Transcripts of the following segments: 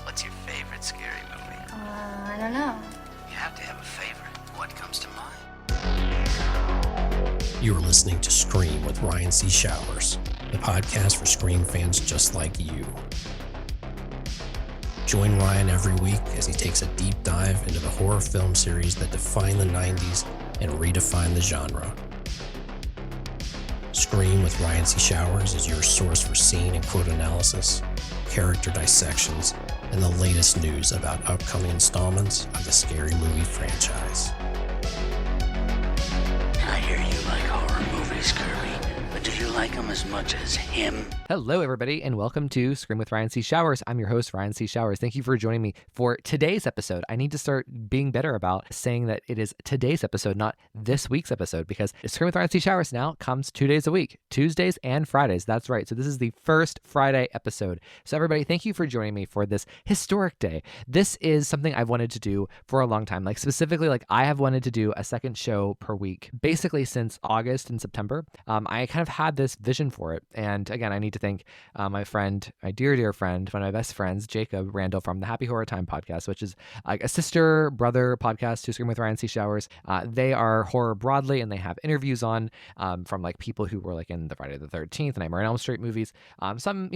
What's your favorite scary movie? I don't know. You have to have a favorite. What comes to mind? You are listening to Scream with Ryan C. Showers, the podcast for Scream fans just like you. Join Ryan every week as he takes a deep dive into the horror film series that defined the 90s and redefined the genre. Scream with Ryan C. Showers is your source for scene and quote analysis, character dissections, and the latest news about upcoming installments of the Scary Movie franchise. I hear you like horror movies, Kirby, but do you like them as much as him? Hello, everybody, and welcome to Scream with Ryan C. Showers. I'm your host, Ryan C. Showers. Thank you for joining me for today's episode. I need to start being better about saying that it is today's episode, not this week's episode, because Scream with Ryan C. Showers now comes 2 days a week, Tuesdays and Fridays. That's right. So this is the first Friday episode. So everybody, thank you for joining me for this historic day. This is something I've wanted to do for a long time. Specifically, I have wanted to do a second show per week, basically since August and September. I kind of had this vision for it. And again, I need to thank my friend, my dear friend, one of my best friends, Jacob Randall from the Happy Horror Time podcast, which is a sister brother podcast to Scream with Ryan C. Showers. They are horror broadly, and they have interviews on from people who were in the Friday the 13th and Nightmare on Elm Street movies. Some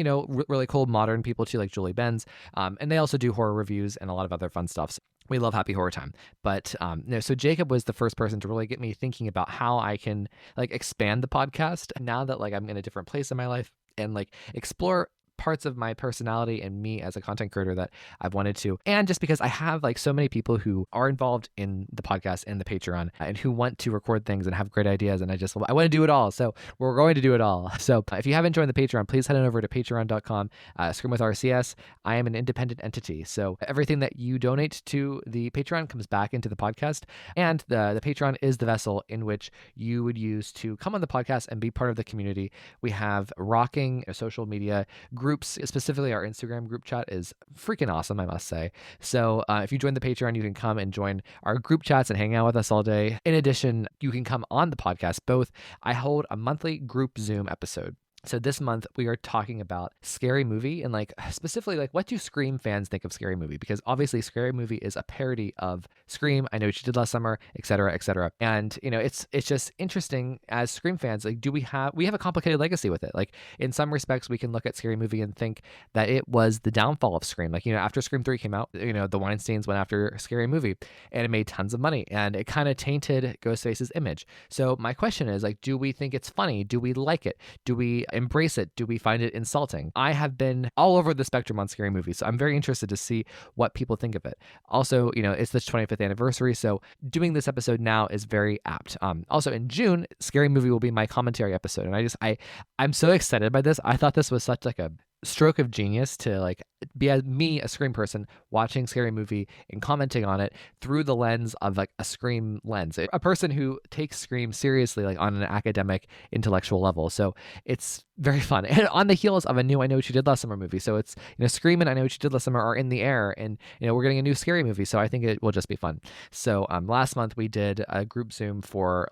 really cool modern people too, like Julie Benz, and they also do horror reviews and a lot of other fun stuff. So we love Happy Horror Time. But so Jacob was the first person to really get me thinking about how I can expand the podcast now that I'm in a different place in my life, and explore parts of my personality and me as a content creator that I've wanted to. And just because I have so many people who are involved in the podcast and the Patreon and who want to record things and have great ideas, and I want to do it all. So we're going to do it all. So if you haven't joined the Patreon, please head on over to patreon.com, Scream with RCS. I am an independent entity. So everything that you donate to the Patreon comes back into the podcast. And the Patreon is the vessel in which you would use to come on the podcast and be part of the community. We have rocking social media groups. Specifically, our Instagram group chat is freaking awesome, I must say. So if you join the Patreon, you can come and join our group chats and hang out with us all day. In addition, you can come on the podcast. Both, I hold a monthly group Zoom episode. So this month we are talking about Scary Movie and specifically what do Scream fans think of Scary Movie? Because obviously Scary Movie is a parody of Scream, I Know What You Did Last Summer, etc., etc. And it's just interesting as Scream fans. We have a complicated legacy with it. In some respects, we can look at Scary Movie and think that it was the downfall of Scream. After Scream 3 came out, the Weinsteins went after Scary Movie, and it made tons of money, and it kind of tainted Ghostface's image. So my question is do we think it's funny? Do we like it? Do we embrace it? Do we find it insulting? I have been all over the spectrum on Scary Movie, so I'm very interested to see what people think of it. Also, it's the 25th anniversary, so doing this episode now is very apt. Also in June, Scary Movie will be my commentary episode, and I'm so excited by this. I thought this was such a stroke of genius to be a Scream person watching Scary Movie and commenting on it through the lens of a Scream lens, a person who takes Scream seriously on an academic intellectual level. So it's very fun, and on the heels of a new I Know What You Did Last Summer movie. So it's Scream and I Know What You Did Last Summer are in the air, and we're getting a new Scary Movie, so I think it will just be fun. So last month we did a group Zoom for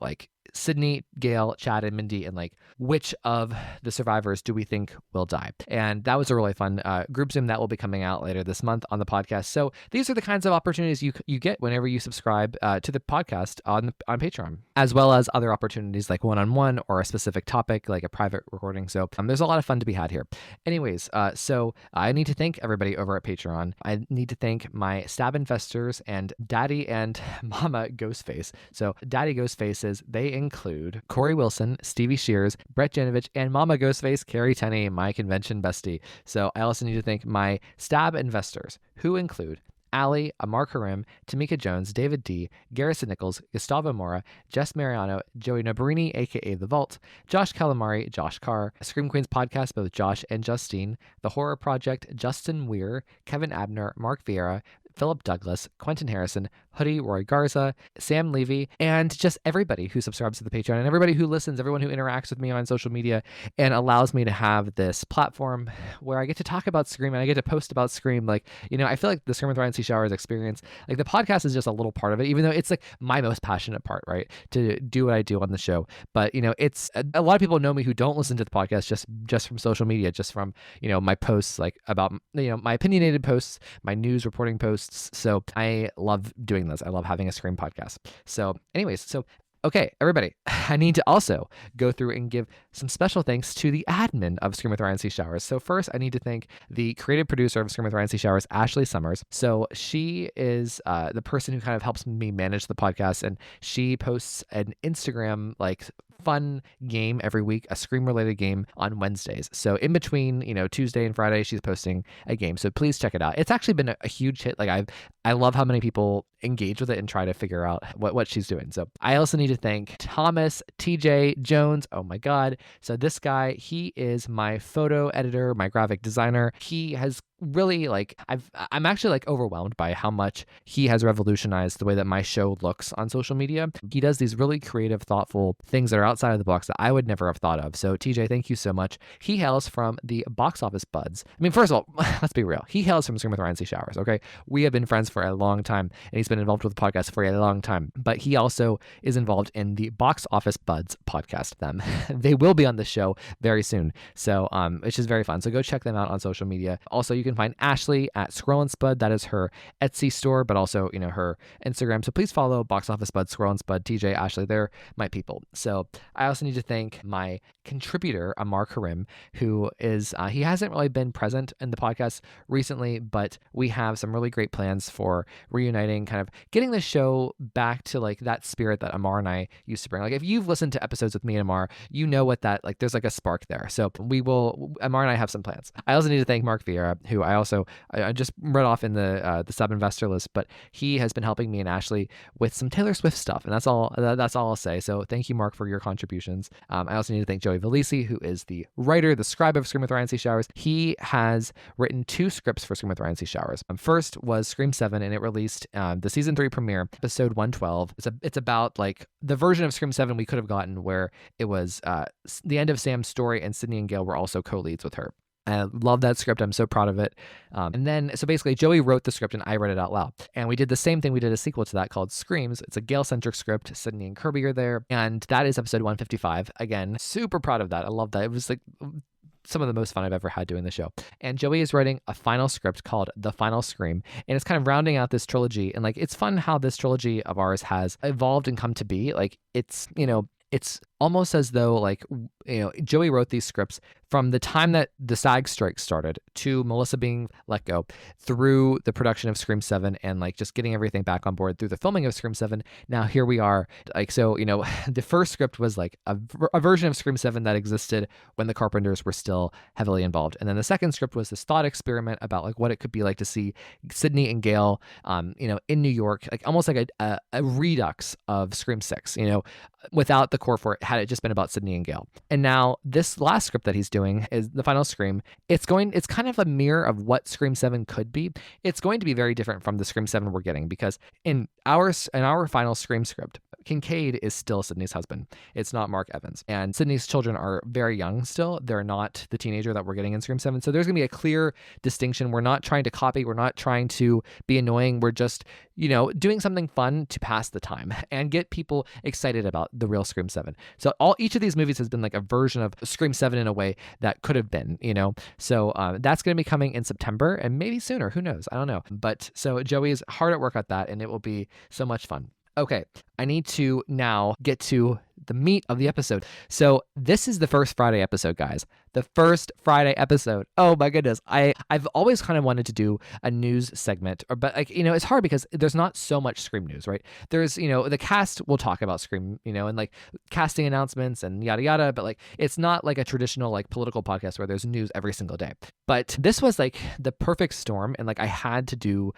Sydney, Gail, Chad, and Mindy, and which of the survivors do we think will die? And that was a really fun group Zoom that will be coming out later this month on the podcast. So these are the kinds of opportunities you get whenever you subscribe to the podcast on Patreon, as well as other opportunities like one-on-one or a specific topic, like a private recording. So there's a lot of fun to be had here. Anyways, so I need to thank everybody over at Patreon. I need to thank my stab investors and Daddy and Mama Ghostface. So Daddy Ghostfaces, they include Corey Wilson, Stevie Shears, Brett Janovich, and Mama Ghostface, Carrie Tenney, my convention bestie. So I also need to thank my stab investors, who include Allie, Amar Karim, Tamika Jones, David D, Garrison Nichols, Gustavo Mora, Jess Mariano, Joey Nabrini, aka The Vault, Josh Calamari, Josh Carr, Scream Queens podcast, both Josh and Justine, The Horror Project, Justin Weir, Kevin Abner, Mark Vieira, Philip Douglas, Quentin Harrison, Hoodie, Roy Garza, Sam Levy, and just everybody who subscribes to the Patreon and everybody who listens, everyone who interacts with me on social media and allows me to have this platform where I get to talk about Scream and I get to post about Scream. Like, I feel like the Scream with Ryan C. Showers experience, like the podcast is just a little part of it, even though it's like my most passionate part, right? To do what I do on the show. But, it's a lot of people know me who don't listen to the podcast just from social media, just from, my posts, like about, my opinionated posts, my news reporting posts. So I love doing this. I love having a Scream podcast. So anyways, okay, everybody, I need to also go through and give some special thanks to the admin of Scream with Ryan C. Showers. So first, I need to thank the creative producer of Scream with Ryan C. Showers, Ashley Summers. So she is the person who kind of helps me manage the podcast, and she posts an Instagram fun game every week, a Scream related game on Wednesdays. So in between, Tuesday and Friday, she's posting a game. So please check it out. It's actually been a huge hit. Like I love how many people engage with it and try to figure out what she's doing. So I also need to thank Thomas TJ Jones. Oh my God. So this guy, he is my photo editor, my graphic designer. He has really I'm actually overwhelmed by how much he has revolutionized the way that my show looks on social media. He does these really creative, thoughtful things that are outside of the box that I would never have thought of. So TJ, thank you so much. He hails from the Box Office Buds. I mean, first of all, let's be real. He hails from Scream with Ryan C. Showers. Okay. We have been friends for a long time and he's been involved with the podcast for a long time, but he also is involved in the Box Office Buds podcast. They will be on the show very soon. So, it's just very fun. So go check them out on social media. Also, you can find Ashley at Scroll and Spud. That is her Etsy store, but also, her Instagram. So please follow Box Office Bud, Scroll and Spud, TJ, Ashley. They're my people. So I also need to thank my contributor, Amar Karim, who is, he hasn't really been present in the podcast recently, but we have some really great plans for reuniting, kind of getting the show back to that spirit that Amar and I used to bring. Like if you've listened to episodes with me and Amar, you know what that, there's a spark there. So Amar and I have some plans. I also need to thank Mark Vieira, who I just read off in the sub investor list, but he has been helping me and Ashley with some Taylor Swift stuff. And that's all I'll say. So thank you, Mark, for your contributions. I also need to thank Joey Valisi, who is the writer, the scribe of Scream with Ryan C. Showers. He has written 2 scripts for Scream with Ryan C. Showers. First was Scream 7, and it released the season 3 premiere, episode 112. It's about the version of Scream 7 we could have gotten where it was the end of Sam's story and Sydney and Gail were also co-leads with her. I love that script. I'm so proud of it. And then, so basically, Joey wrote the script and I read it out loud. And we did the same thing. We did a sequel to that called Screams. It's a Gale-centric script. Sydney and Kirby are there. And that is episode 155. Again, super proud of that. I love that. It was some of the most fun I've ever had doing the show. And Joey is writing a final script called The Final Scream. And it's kind of rounding out this trilogy. And it's fun how this trilogy of ours has evolved and come to be. It's almost as though Joey wrote these scripts from the time that the SAG strike started to Melissa being let go, through the production of Scream 7 and just getting everything back on board through the filming of Scream 7. Now here we are. The first script was a version of Scream 7 that existed when the Carpenters were still heavily involved. And then the second script was this thought experiment about what it could be like to see Sydney and Gail, in New York, almost like a redux of Scream 6, without the core for it, had it just been about Sydney and Gail. And now this last script that he's doing is The Final Scream. It's kind of a mirror of what Scream 7 could be. It's going to be very different from the Scream 7 we're getting, because in our final Scream script, Kincaid is still Sydney's husband. It's not Mark Evans. And Sydney's children are very young still. They're not the teenager that we're getting in Scream 7. So there's going to be a clear distinction. We're not trying to copy. We're not trying to be annoying. We're just, doing something fun to pass the time and get people excited about the real Scream 7. So each of these movies has been a version of Scream 7 in a way that could have been, So that's going to be coming in September and maybe sooner. Who knows? I don't know. But so Joey is hard at work at that, and it will be so much fun. Okay, I need to now get to the meat of the episode. So this is the first Friday episode, guys. The first Friday episode. Oh my goodness. I've always kind of wanted to do a news segment, but it's hard because there's not so much Scream news, right? There's, the cast will talk about Scream, and casting announcements and yada yada, but it's not a traditional political podcast where there's news every single day. But this was the perfect storm, and I had to do,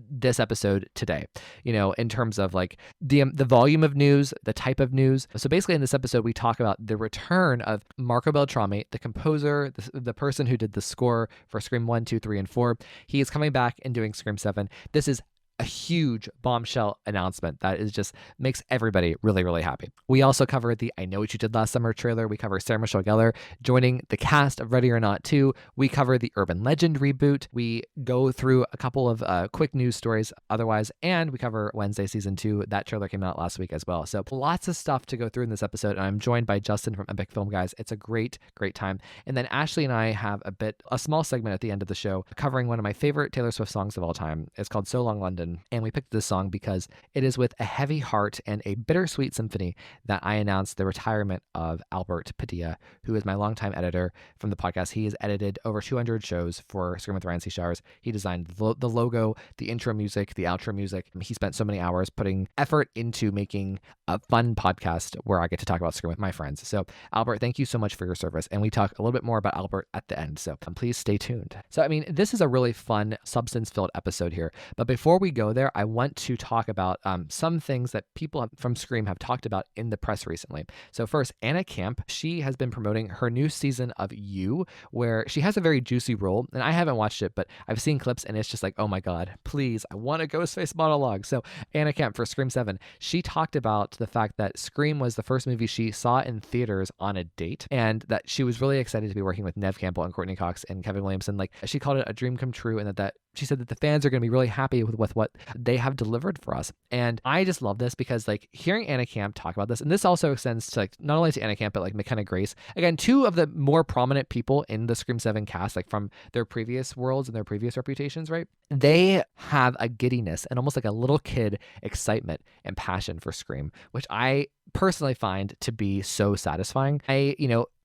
this episode today, in terms of the volume of news, the type of news. So basically in this episode, we talk about the return of Marco Beltrami, the composer composer, the person who did the score for Scream 1, 2, 3, and 4. He is coming back and doing Scream 7. This is a huge bombshell announcement that is just makes everybody really, really happy. We also covered the I Know What You Did Last Summer trailer. We cover Sarah Michelle Gellar joining the cast of Ready or Not 2. We cover the Urban Legend reboot. We go through a couple of quick news stories otherwise, and we cover Wednesday Season 2. That trailer came out last week as well. So lots of stuff to go through in this episode, and I'm joined by Justin from Epic Film Guys. It's a great, great time. And then Ashley and I have a small segment at the end of the show covering one of my favorite Taylor Swift songs of all time. It's called So Long London. And we picked this song because it is with a heavy heart and a bittersweet symphony that I announced the retirement of Albert Padilla, who is my longtime editor from the podcast. He has edited over 200 shows for Scream with Ryan C. Showers. He designed the logo, the intro music, the outro music. He spent so many hours putting effort into making a fun podcast where I get to talk about Scream with my friends. So Albert, thank you so much for your service. And we talk a little bit more about Albert at the end. So please stay tuned. So, I mean, this is a really fun, substance-filled episode here. But before we go there, I want to talk about some things that people from Scream have talked about in the press recently. So first, Anna Camp, she has been promoting her new season of You, where she has a very juicy role. And I haven't watched it, but I've seen clips and it's just like, oh my God, please, I want a Ghostface monologue. So Anna Camp for Scream 7, she talked about the fact that Scream was the first movie she saw in theaters on a date, and that she was really excited to be working with Nev Campbell and Courtney Cox and Kevin Williamson. Like, she called it a dream come true, and that she said that the fans are going to be really happy with what they have delivered for us. And I just love this because, like, hearing Anna Camp talk about this, and this also extends to, like, not only to Anna Camp, but like McKenna Grace. Again, two of the more prominent people in the Scream 7 cast, like from their previous worlds and their previous reputations, right? They have a giddiness and almost like a little kid excitement and passion for Scream, which I personally find to be so satisfying.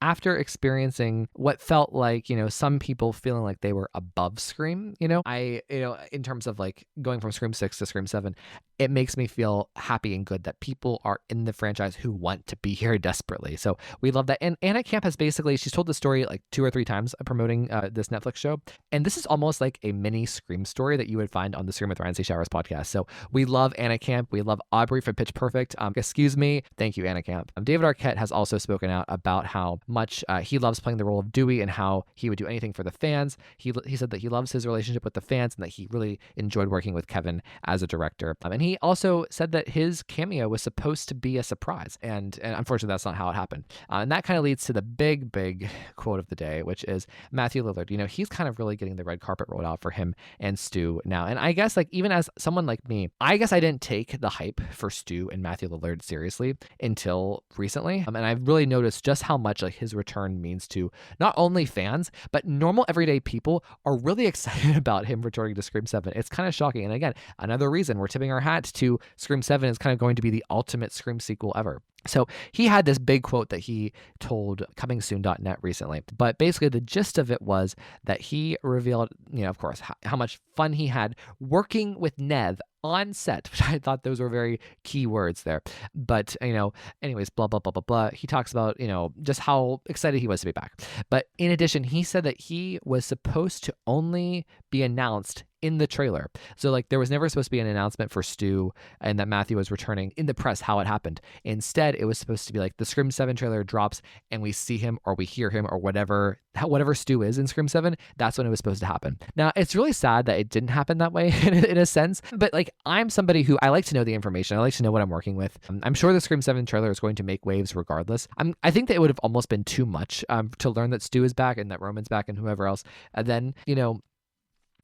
After experiencing what felt like, some people feeling like they were above Scream, in terms of like going from Scream 6 to Scream 7, it makes me feel happy and good that people are in the franchise who want to be here desperately. So we love that. And Anna Camp has she's told the story like 2 or 3 times promoting this Netflix show. And this is almost like a mini Scream story that you would find on the Scream with Ryan C. Showers podcast. So we love Anna Camp. We love Aubrey from Pitch Perfect. Excuse me. Thank you, Anna Camp. David Arquette has also spoken out about how much he loves playing the role of Dewey and how he would do anything for the fans. He said that he loves his relationship with the fans and that he really enjoyed working with Kevin as a director. And he also said that his cameo was supposed to be a surprise. And unfortunately, that's not how it happened. And that kind of leads to the big, big quote of the day, which is Matthew Lillard. He's kind of really getting the red carpet rolled out for him and Stu now. And I guess, like, even as someone like me, I guess I didn't take the hype for Stu and Matthew Lillard seriously until recently. And I've really noticed just how much like his return means to not only fans, but normal everyday people are really excited about him returning to Scream 7. It's kind of shocking. And again, another reason we're tipping our hats to Scream 7 is kind of going to be the ultimate Scream sequel ever. So he had this big quote that he told comingsoon.net recently, but basically the gist of it was that he revealed, of course, how much fun he had working with Nev on set, which I thought those were very key words there. But, anyways, blah, blah, blah, blah, blah. He talks about, just how excited he was to be back. But in addition, he said that he was supposed to only be announced in the trailer. So like there was never supposed to be an announcement for Stu and that Matthew was returning in the press, how it happened. Instead, it was supposed to be like the Scream 7 trailer drops and we see him or we hear him or whatever Stu is in Scream 7. That's when it was supposed to happen. Now, it's really sad that it didn't happen that way in a sense, but like I'm somebody who I like to know the information. I like to know what I'm working with. I'm sure the Scream 7 trailer is going to make waves regardless. I think that it would have almost been too much to learn that Stu is back and that Roman's back and whoever else. And then,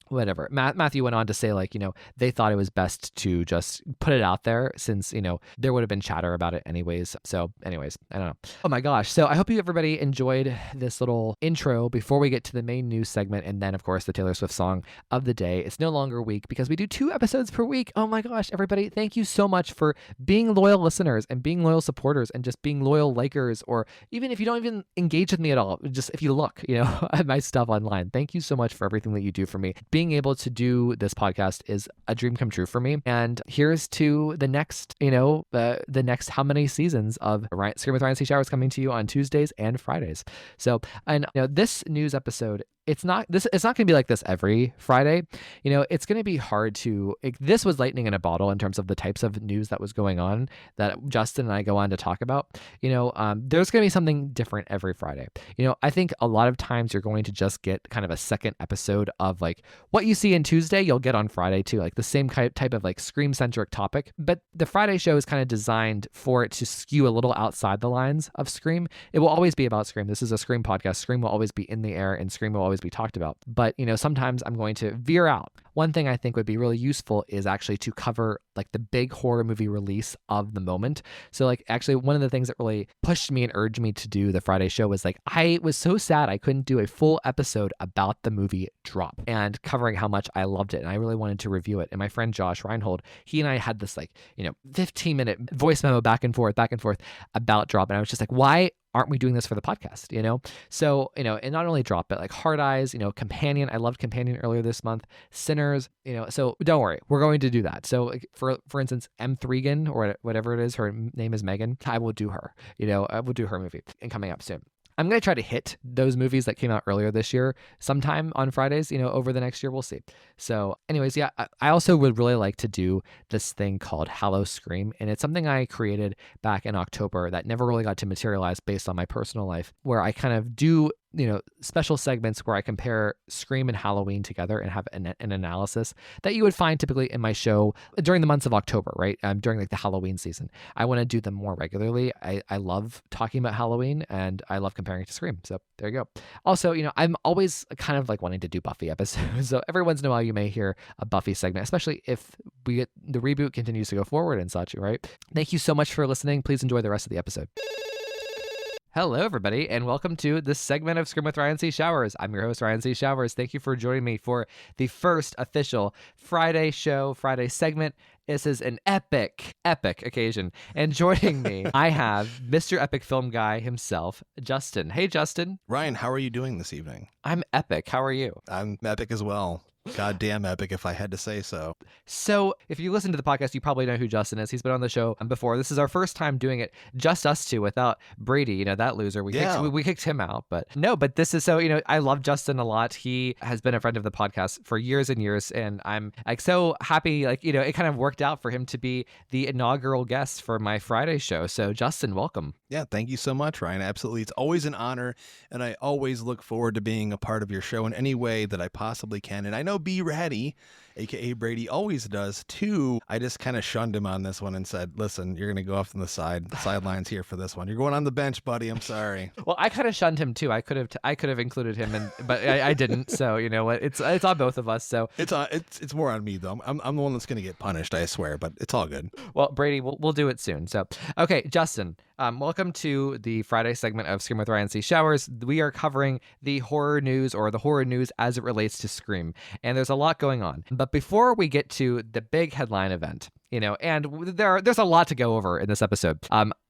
whatever. Matthew went on to say, like, they thought it was best to just put it out there since, there would have been chatter about it anyways. So anyways, I don't know. Oh my gosh. So I hope everybody enjoyed this little intro before we get to the main news segment. And then, of course, the Taylor Swift song of the day. It's no longer a week because we do 2 episodes per week. Oh my gosh, everybody. Thank you so much for being loyal listeners and being loyal supporters and just being loyal likers, or even if you don't even engage with me at all, just if you look, at my stuff online. Thank you so much for everything that you do for me. Being able to do this podcast is a dream come true for me. And here's to the next, the next how many seasons of Scream with Ryan C. Showers coming to you on Tuesdays and Fridays. So, and this news episode, it's not going to be like this every Friday. It's going to be hard to, this was lightning in a bottle in terms of the types of news that was going on that Justin and I go on to talk about. There's going to be something different every Friday. I think a lot of times you're going to just get kind of a second episode of like what you see in Tuesday, you'll get on Friday too, like the same type of like Scream-centric topic. But the Friday show is kind of designed for it to skew a little outside the lines of Scream. It will always be about Scream. This is a Scream podcast. Scream will always be in the air and Scream will always be talked about. But, sometimes I'm going to veer out. One thing I think would be really useful is actually to cover like the big horror movie release of the moment. So like actually one of the things that really pushed me and urged me to do the Friday show was like, I was so sad I couldn't do a full episode about the movie Drop and covering how much I loved it. And I really wanted to review it. And my friend Josh Reinhold, he and I had this 15-minute voice memo back and forth about Drop. And I was just like, why aren't we doing this for the podcast? So, and not only Drop, but like Hard Eyes, Companion. I loved Companion earlier this month. Sinners, so don't worry, we're going to do that. So like, for instance, M. Thregan or whatever it is, her name is Megan. I will do her, I will do her movie and coming up soon. I'm going to try to hit those movies that came out earlier this year sometime on Fridays, over the next year. We'll see. So anyways, yeah, I also would really like to do this thing called Hallow Scream. And it's something I created back in October that never really got to materialize based on my personal life, where I kind of do special segments where I compare Scream and Halloween together and have an analysis that you would find typically in my show during the months of October, right? During like the Halloween season. I want to do them more regularly. I love talking about Halloween and I love comparing it to Scream. So there you go. Also, I'm always kind of like wanting to do Buffy episodes. So every once in a while you may hear a Buffy segment, especially if the reboot continues to go forward and such, right? Thank you so much for listening. Please enjoy the rest of the episode. Hello, everybody, and welcome to this segment of Scream with Ryan C. Showers. I'm your host, Ryan C. Showers. Thank you for joining me for the first official Friday segment. This is an epic occasion. And joining me, I have Mr. Epic Film Guy himself, Justin. Hey, Justin. Ryan, how are you doing this evening? I'm epic. How are you? I'm epic as well. Goddamn epic, if I had to say so. So if you listen to the podcast, you probably know who Justin is. He's been on the show before. This is our first time doing it, just us two, without Brady, that loser. We kicked him out. But this is so, I love Justin a lot. He has been a friend of the podcast for years and years. And I'm like so happy, it kind of worked out for him to be the inaugural guest for my Friday show. So Justin, welcome. Yeah, thank you so much, Ryan. Absolutely. It's always an honor. And I always look forward to being a part of your show in any way that I possibly can. And I know B. Ratty, aka Brady, always does too. I just kind of shunned him on this one and said, listen, you're going to go off on the sidelines here for this one. You're going on the bench, buddy. I'm sorry. Well, I kind of shunned him too. I could have included him, but I didn't. So you know what? It's on both of us. So it's more on me though. I'm the one that's going to get punished, I swear, but it's all good. Well, Brady, we'll do it soon. So, okay, Justin, welcome to the Friday segment of Scream with Ryan C. Showers. We are covering the horror news or the horror news as it relates to Scream. And there's a lot going on. But before we get to the big headline event, and there's a lot to go over in this episode.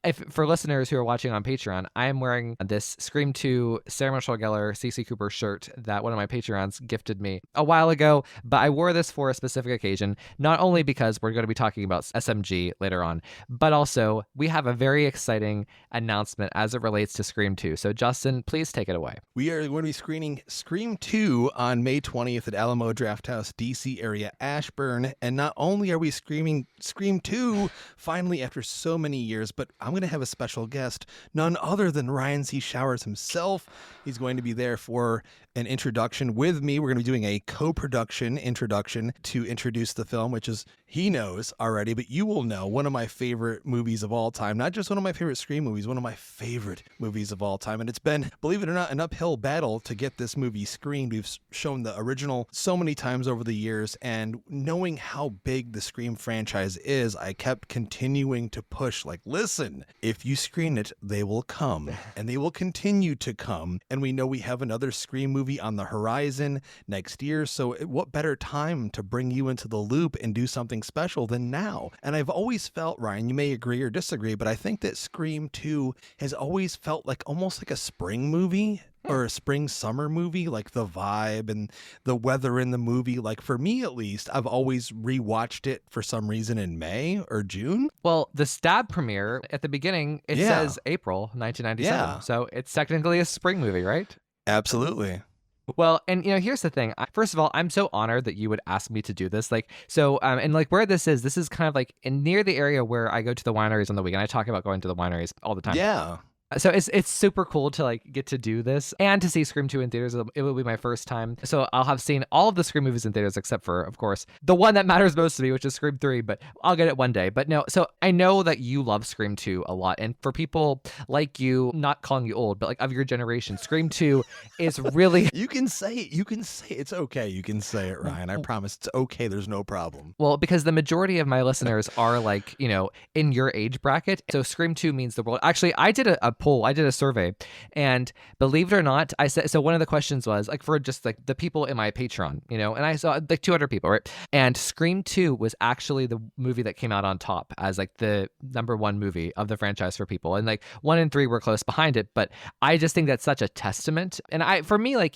If for listeners who are watching on Patreon, I am wearing this Scream 2 Sarah Michelle Gellar, CC Cooper shirt that one of my Patreons gifted me a while ago, but I wore this for a specific occasion, not only because we're going to be talking about SMG later on, but also we have a very exciting announcement as it relates to Scream 2. So Justin, please take it away. We are going to be screening Scream 2 on May 20th at Alamo Drafthouse, DC area, Ashburn, and not only are we screaming Scream 2 finally after so many years, but I'm going to have a special guest, none other than Ryan C. Showers himself. He's going to be there for an introduction with me. We're going to be doing a co-production introduction to introduce the film, which is, he knows already, but you will know, one of my favorite movies of all time. Not just one of my favorite Scream movies, one of my favorite movies of all time. And it's been, believe it or not, an uphill battle to get this movie screened. We've shown the original so many times over the years, and knowing how big the Scream franchise is, I kept continuing to push, like, listen, if you screen it, they will come, and they will continue to come. And we know we have another Scream movie on the horizon next year, so what better time to bring you into the loop and do something special than now? And I've always felt, Ryan, you may agree or disagree, but I think that Scream 2 has always felt like almost like a spring movie or a spring summer movie, like the vibe and the weather in the movie. Like for me, at least, I've always rewatched it for some reason in May or June. Well, the Stab premiere at the beginning, it says April 1997. Yeah. So it's technically a spring movie, right? Absolutely. Well, and here's the thing. First of all, I'm so honored that you would ask me to do this. Like, so, and like where this is kind of like near the area where I go to the wineries on the weekend. I talk about going to the wineries all the time. Yeah. So it's super cool to like get to do this and to see Scream 2 in theaters. It will be my first time. So I'll have seen all of the Scream movies in theaters except for, of course, the one that matters most to me, which is Scream 3, but I'll get it one day. But no, so I know that you love Scream 2 a lot. And for people like you, not calling you old, but like of your generation, Scream 2 is really... You can say it. You can say it. It's okay. You can say it, Ryan. I promise it's okay. There's no problem. Well, because the majority of my listeners are like, in your age bracket. So Scream 2 means the world. Actually, I did a poll. I did a survey. And believe it or not, I said, so one of the questions was like for just like the people in my Patreon, and I saw like 200 people, right? And Scream 2 was actually the movie that came out on top as like the number one movie of the franchise for people. And like 1 and 3 were close behind it. But I just think that's such a testament. And for me, like,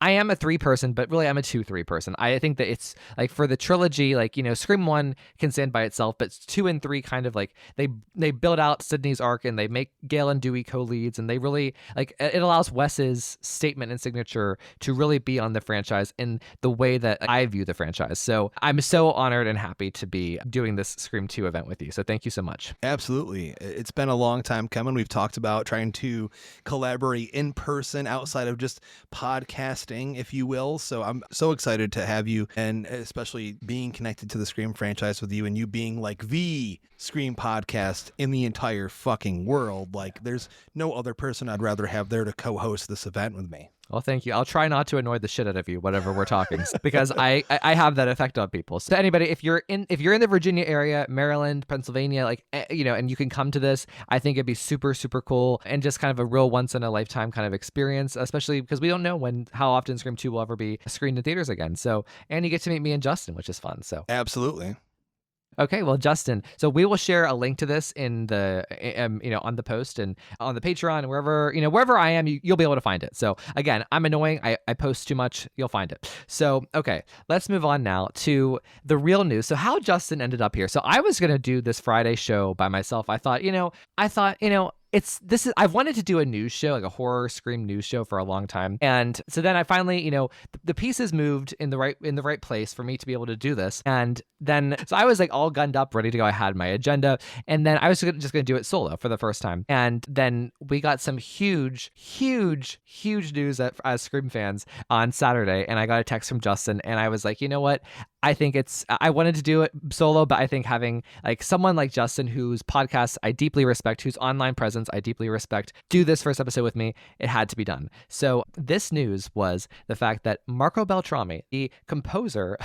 I am a 3 person, but really I'm a 2-3 person. I think that it's like for the trilogy, like, Scream 1 can stand by itself, but 2 and 3 kind of like they build out Sydney's arc and they make Gale and Dewey co-leads, and they really like it allows Wes's statement and signature to really be on the franchise in the way that I view the franchise. So I'm so honored and happy to be doing this Scream 2 event with you. So thank you so much. Absolutely. It's been a long time coming. We've talked about trying to collaborate in person outside of just podcasting, if you will. So I'm so excited to have you, and especially being connected to the Scream franchise with you, and you being like the Scream podcast in the entire fucking world. Like there's no other person I'd rather have there to co-host this event with me. Well, thank you. I'll try not to annoy the shit out of you, whatever we're talking, because I have that effect on people. So anybody, if you're in the Virginia area, Maryland, Pennsylvania, like, and you can come to this, I think it'd be super, super cool and just kind of a real once in a lifetime kind of experience, especially because we don't know how often Scream 2 will ever be screened in theaters again. So, and you get to meet me and Justin, which is fun. So absolutely. Okay, well, Justin, so we will share a link to this in the, on the post and on the Patreon and wherever I am, you'll be able to find it. So again, I'm annoying. I post too much. You'll find it. So, okay, let's move on now to the real news. So how Justin ended up here. So I was going to do this Friday show by myself. I thought, I've wanted to do a news show, like a horror Scream news show for a long time. And so then I finally, the pieces moved in the right place for me to be able to do this. And then, so I was like all gunned up, ready to go. I had my agenda, and then I was just going to do it solo for the first time. And then we got some huge news as Scream fans on Saturday. And I got a text from Justin, and I was like, you know what? I wanted to do it solo, but I think having like someone like Justin, whose podcast I deeply respect, whose online presence I deeply respect, do this first episode with me, it had to be done. So this news was the fact that Marco Beltrami, the composer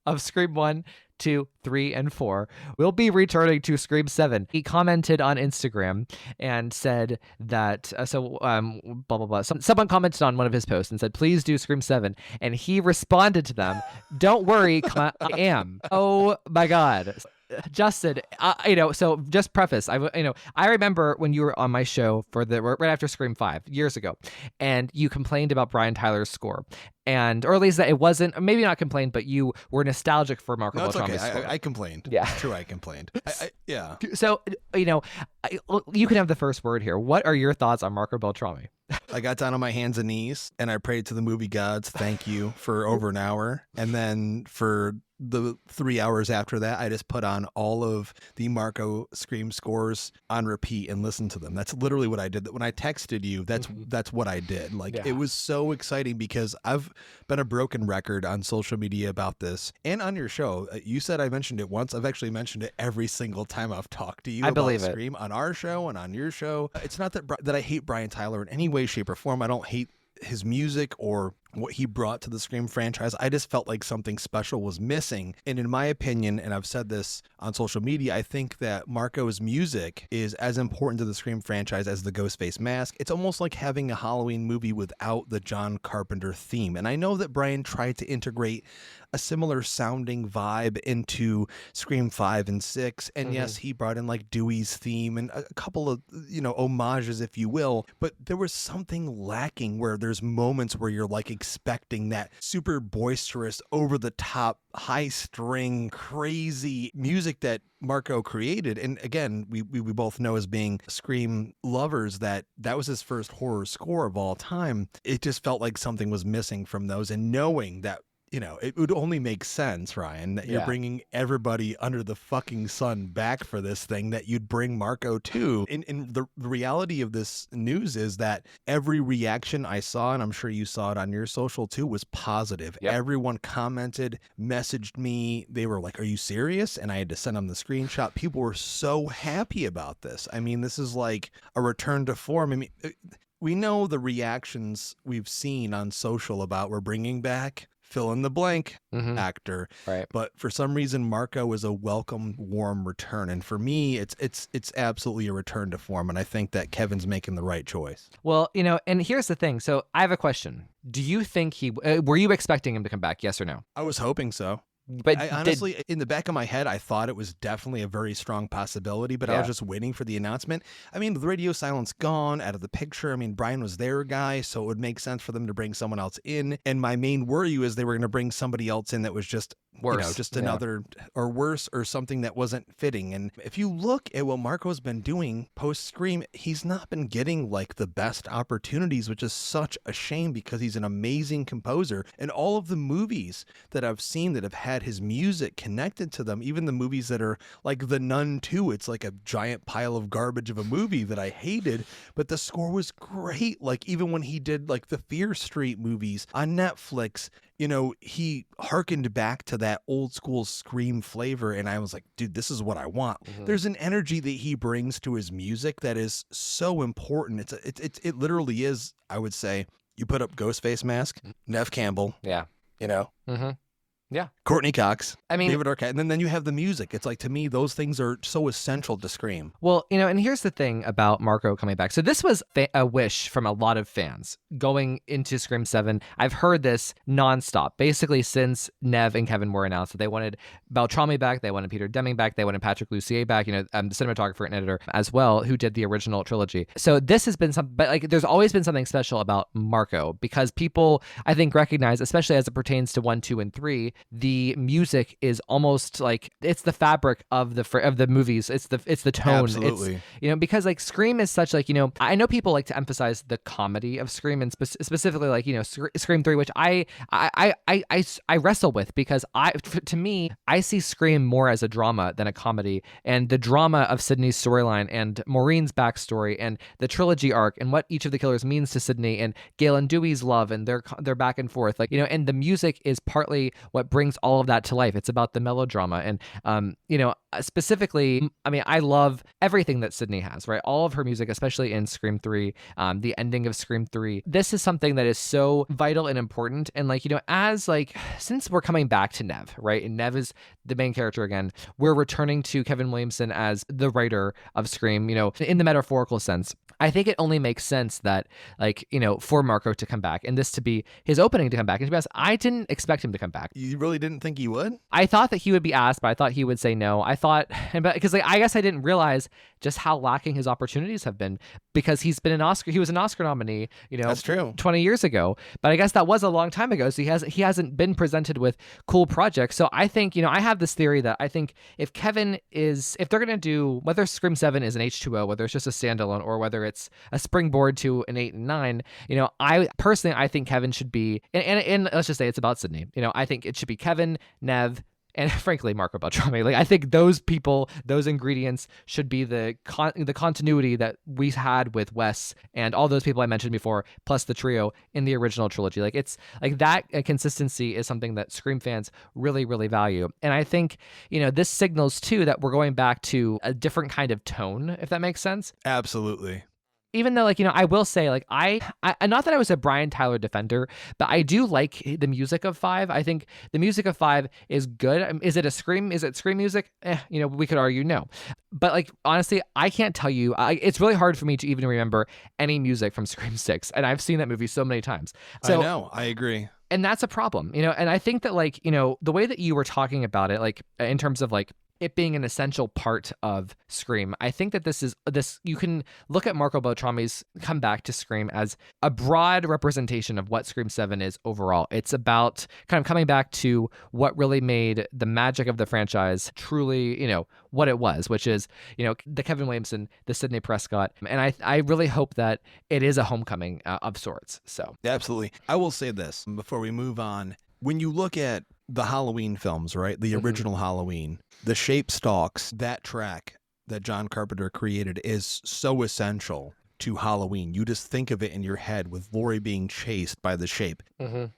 of Scream 1, 2, 3, and 4, will be returning to Scream 7. He commented on Instagram and said that, blah, blah, blah. Someone commented on one of his posts and said, please do Scream 7. And he responded to them, don't worry, I am. Oh my God. Justin, so just preface, I remember when you were on my show for right after Scream 5 years ago, and you complained about Brian Tyler's score, or at least that it wasn't, maybe not complained, but you were nostalgic for Marco Beltrami's score. I complained. Yeah. True, I complained. Yeah. So, you can have the first word here. What are your thoughts on Marco Beltrami? I got down on my hands and knees and I prayed to the movie gods, thank you, for over an hour. And then for the 3 hours after that, I just put on all of the Marco Scream scores on repeat and listened to them. That's literally what I did. When I texted you, that's what I did. Like, It was so exciting because I've been a broken record on social media about this and on your show. You said I mentioned it once. I've actually mentioned it every single time I've talked to you about Scream on our show and on your show. It's not that I hate Brian Tyler in any way, shape, or form. I don't hate his music or what he brought to the Scream franchise. I just felt like something special was missing. And in my opinion, and I've said this on social media, I think that Marco's music is as important to the Scream franchise as the Ghostface mask. It's almost like having a Halloween movie without the John Carpenter theme. And I know that Brian tried to integrate a similar sounding vibe into Scream 5 and 6. And yes, he brought in like Dewey's theme and a couple of, homages, if you will. But there was something lacking where there's moments where you're like expecting that super boisterous, over the top, high string, crazy music that Marco created. And again, we both know, as being Scream lovers, that was his first horror score of all time. It just felt like something was missing from those, and knowing that, it would only make sense, Ryan, that you're bringing everybody under the fucking sun back for this thing, that you'd bring Marco too. And the reality of this news is that every reaction I saw, and I'm sure you saw it on your social too, was positive. Yep. Everyone commented, messaged me. They were like, "Are you serious?" And I had to send them the screenshot. People were so happy about this. I mean, this is like a return to form. I mean, we know the reactions we've seen on social about we're bringing back fill in the blank actor, right? But for some reason, Marco is a welcome, warm return, and for me, it's absolutely a return to form. And I think that Kevin's making the right choice. Well, and here's the thing. So I have a question. Do you think were you expecting him to come back? Yes or no? I was hoping so. But I honestly, in the back of my head, I thought it was definitely a very strong possibility, but I was just waiting for the announcement. I mean, the radio silence gone, out of the picture. I mean, Brian was their guy, so it would make sense for them to bring someone else in. And my main worry was they were going to bring somebody else in that was just worse, just another, or worse, or something that wasn't fitting. And if you look at what Marco's been doing post Scream, he's not been getting like the best opportunities, which is such a shame, because he's an amazing composer. And all of the movies that I've seen that have had his music connected to them, even the movies that are like The Nun 2, it's like a giant pile of garbage of a movie that I hated, but the score was great. Like even when he did like the Fear Street movies on Netflix, he hearkened back to that old school Scream flavor, and I was like, dude, this is what I want. There's an energy that he brings to his music that is so important. It literally is, I would say, you put up Ghostface mask, Nev Campbell, Courtney Cox, David Arquette, and then you have the music. It's like, to me, those things are so essential to Scream. Well, and here's the thing about Marco coming back. So this was a wish from a lot of fans going into Scream 7. I've heard this nonstop, basically since Nev and Kevin were announced, that they wanted Beltrami back, they wanted Peter Deming back, they wanted Patrick Lussier back, the cinematographer and editor as well, who did the original trilogy. So this has been something, but like, there's always been something special about Marco, because people, I think, recognize, especially as it pertains to 1, 2, and 3, the music is almost like it's the fabric of the movies. It's the tone. Absolutely. It's, because like Scream is such like, I know people like to emphasize the comedy of Scream, and specifically like, Scream 3, which I wrestle with, because to me, I see Scream more as a drama than a comedy, and the drama of Sydney's storyline and Maureen's backstory and the trilogy arc and what each of the killers means to Sydney and Gail and Dewey's love and their back and forth, like, and the music is partly what brings all of that to life. It's about the melodrama. And, specifically, I love everything that Sydney has, right? All of her music, especially in Scream 3, the ending of Scream 3. This is something that is so vital and important. And like, since we're coming back to Nev, right? And Nev is the main character again, we're returning to Kevin Williamson as the writer of Scream, in the metaphorical sense. I think it only makes sense that, for Marco to come back and this to be his opening to come back. And to be honest, I didn't expect him to come back. You really didn't think he would? I thought that he would be asked, but I thought he would say no. I thought, because I guess I didn't realize just how lacking his opportunities have been, because he was an Oscar nominee, That's true. 20 years ago. But I guess that was a long time ago. So he hasn't been presented with cool projects. So I think, I have this theory that I think if they're going to do, whether Scream 7 is an H2O, whether it's just a standalone, or whether it's a springboard to an 8 and 9, I think Kevin should be, and let's just say it's about Sydney. I think it should be Kevin, Nev, and frankly, Marco Beltrami. Like, I think those people, those ingredients should be the continuity that we had with Wes and all those people I mentioned before, plus the trio in the original trilogy. Like, it's like that consistency is something that Scream fans really, really value. And I think, this signals too that we're going back to a different kind of tone, if that makes sense. Absolutely. Even though, I will say, I not that I was a Brian Tyler defender, but I do like the music of 5. I think the music of 5 is good. Is it Scream music? We could argue no. But, honestly, I can't tell you. It's really hard for me to even remember any music from Scream 6, and I've seen that movie so many times. So, I know. I agree. And that's a problem, and I think that, the way that you were talking about it, in terms of, it being an essential part of Scream. I think that this you can look at Marco Beltrami's comeback to Scream as a broad representation of what Scream 7 is overall. It's about kind of coming back to what really made the magic of the franchise truly, what it was, which is, the Kevin Williamson, the Sidney Prescott. And I really hope that it is a homecoming of sorts. So Absolutely. I will say this before we move on. When you look at the Halloween films, right, the original Halloween, the Shape Stalks, that track that John Carpenter created is so essential to Halloween. You just think of it in your head with Laurie being chased by the Shape.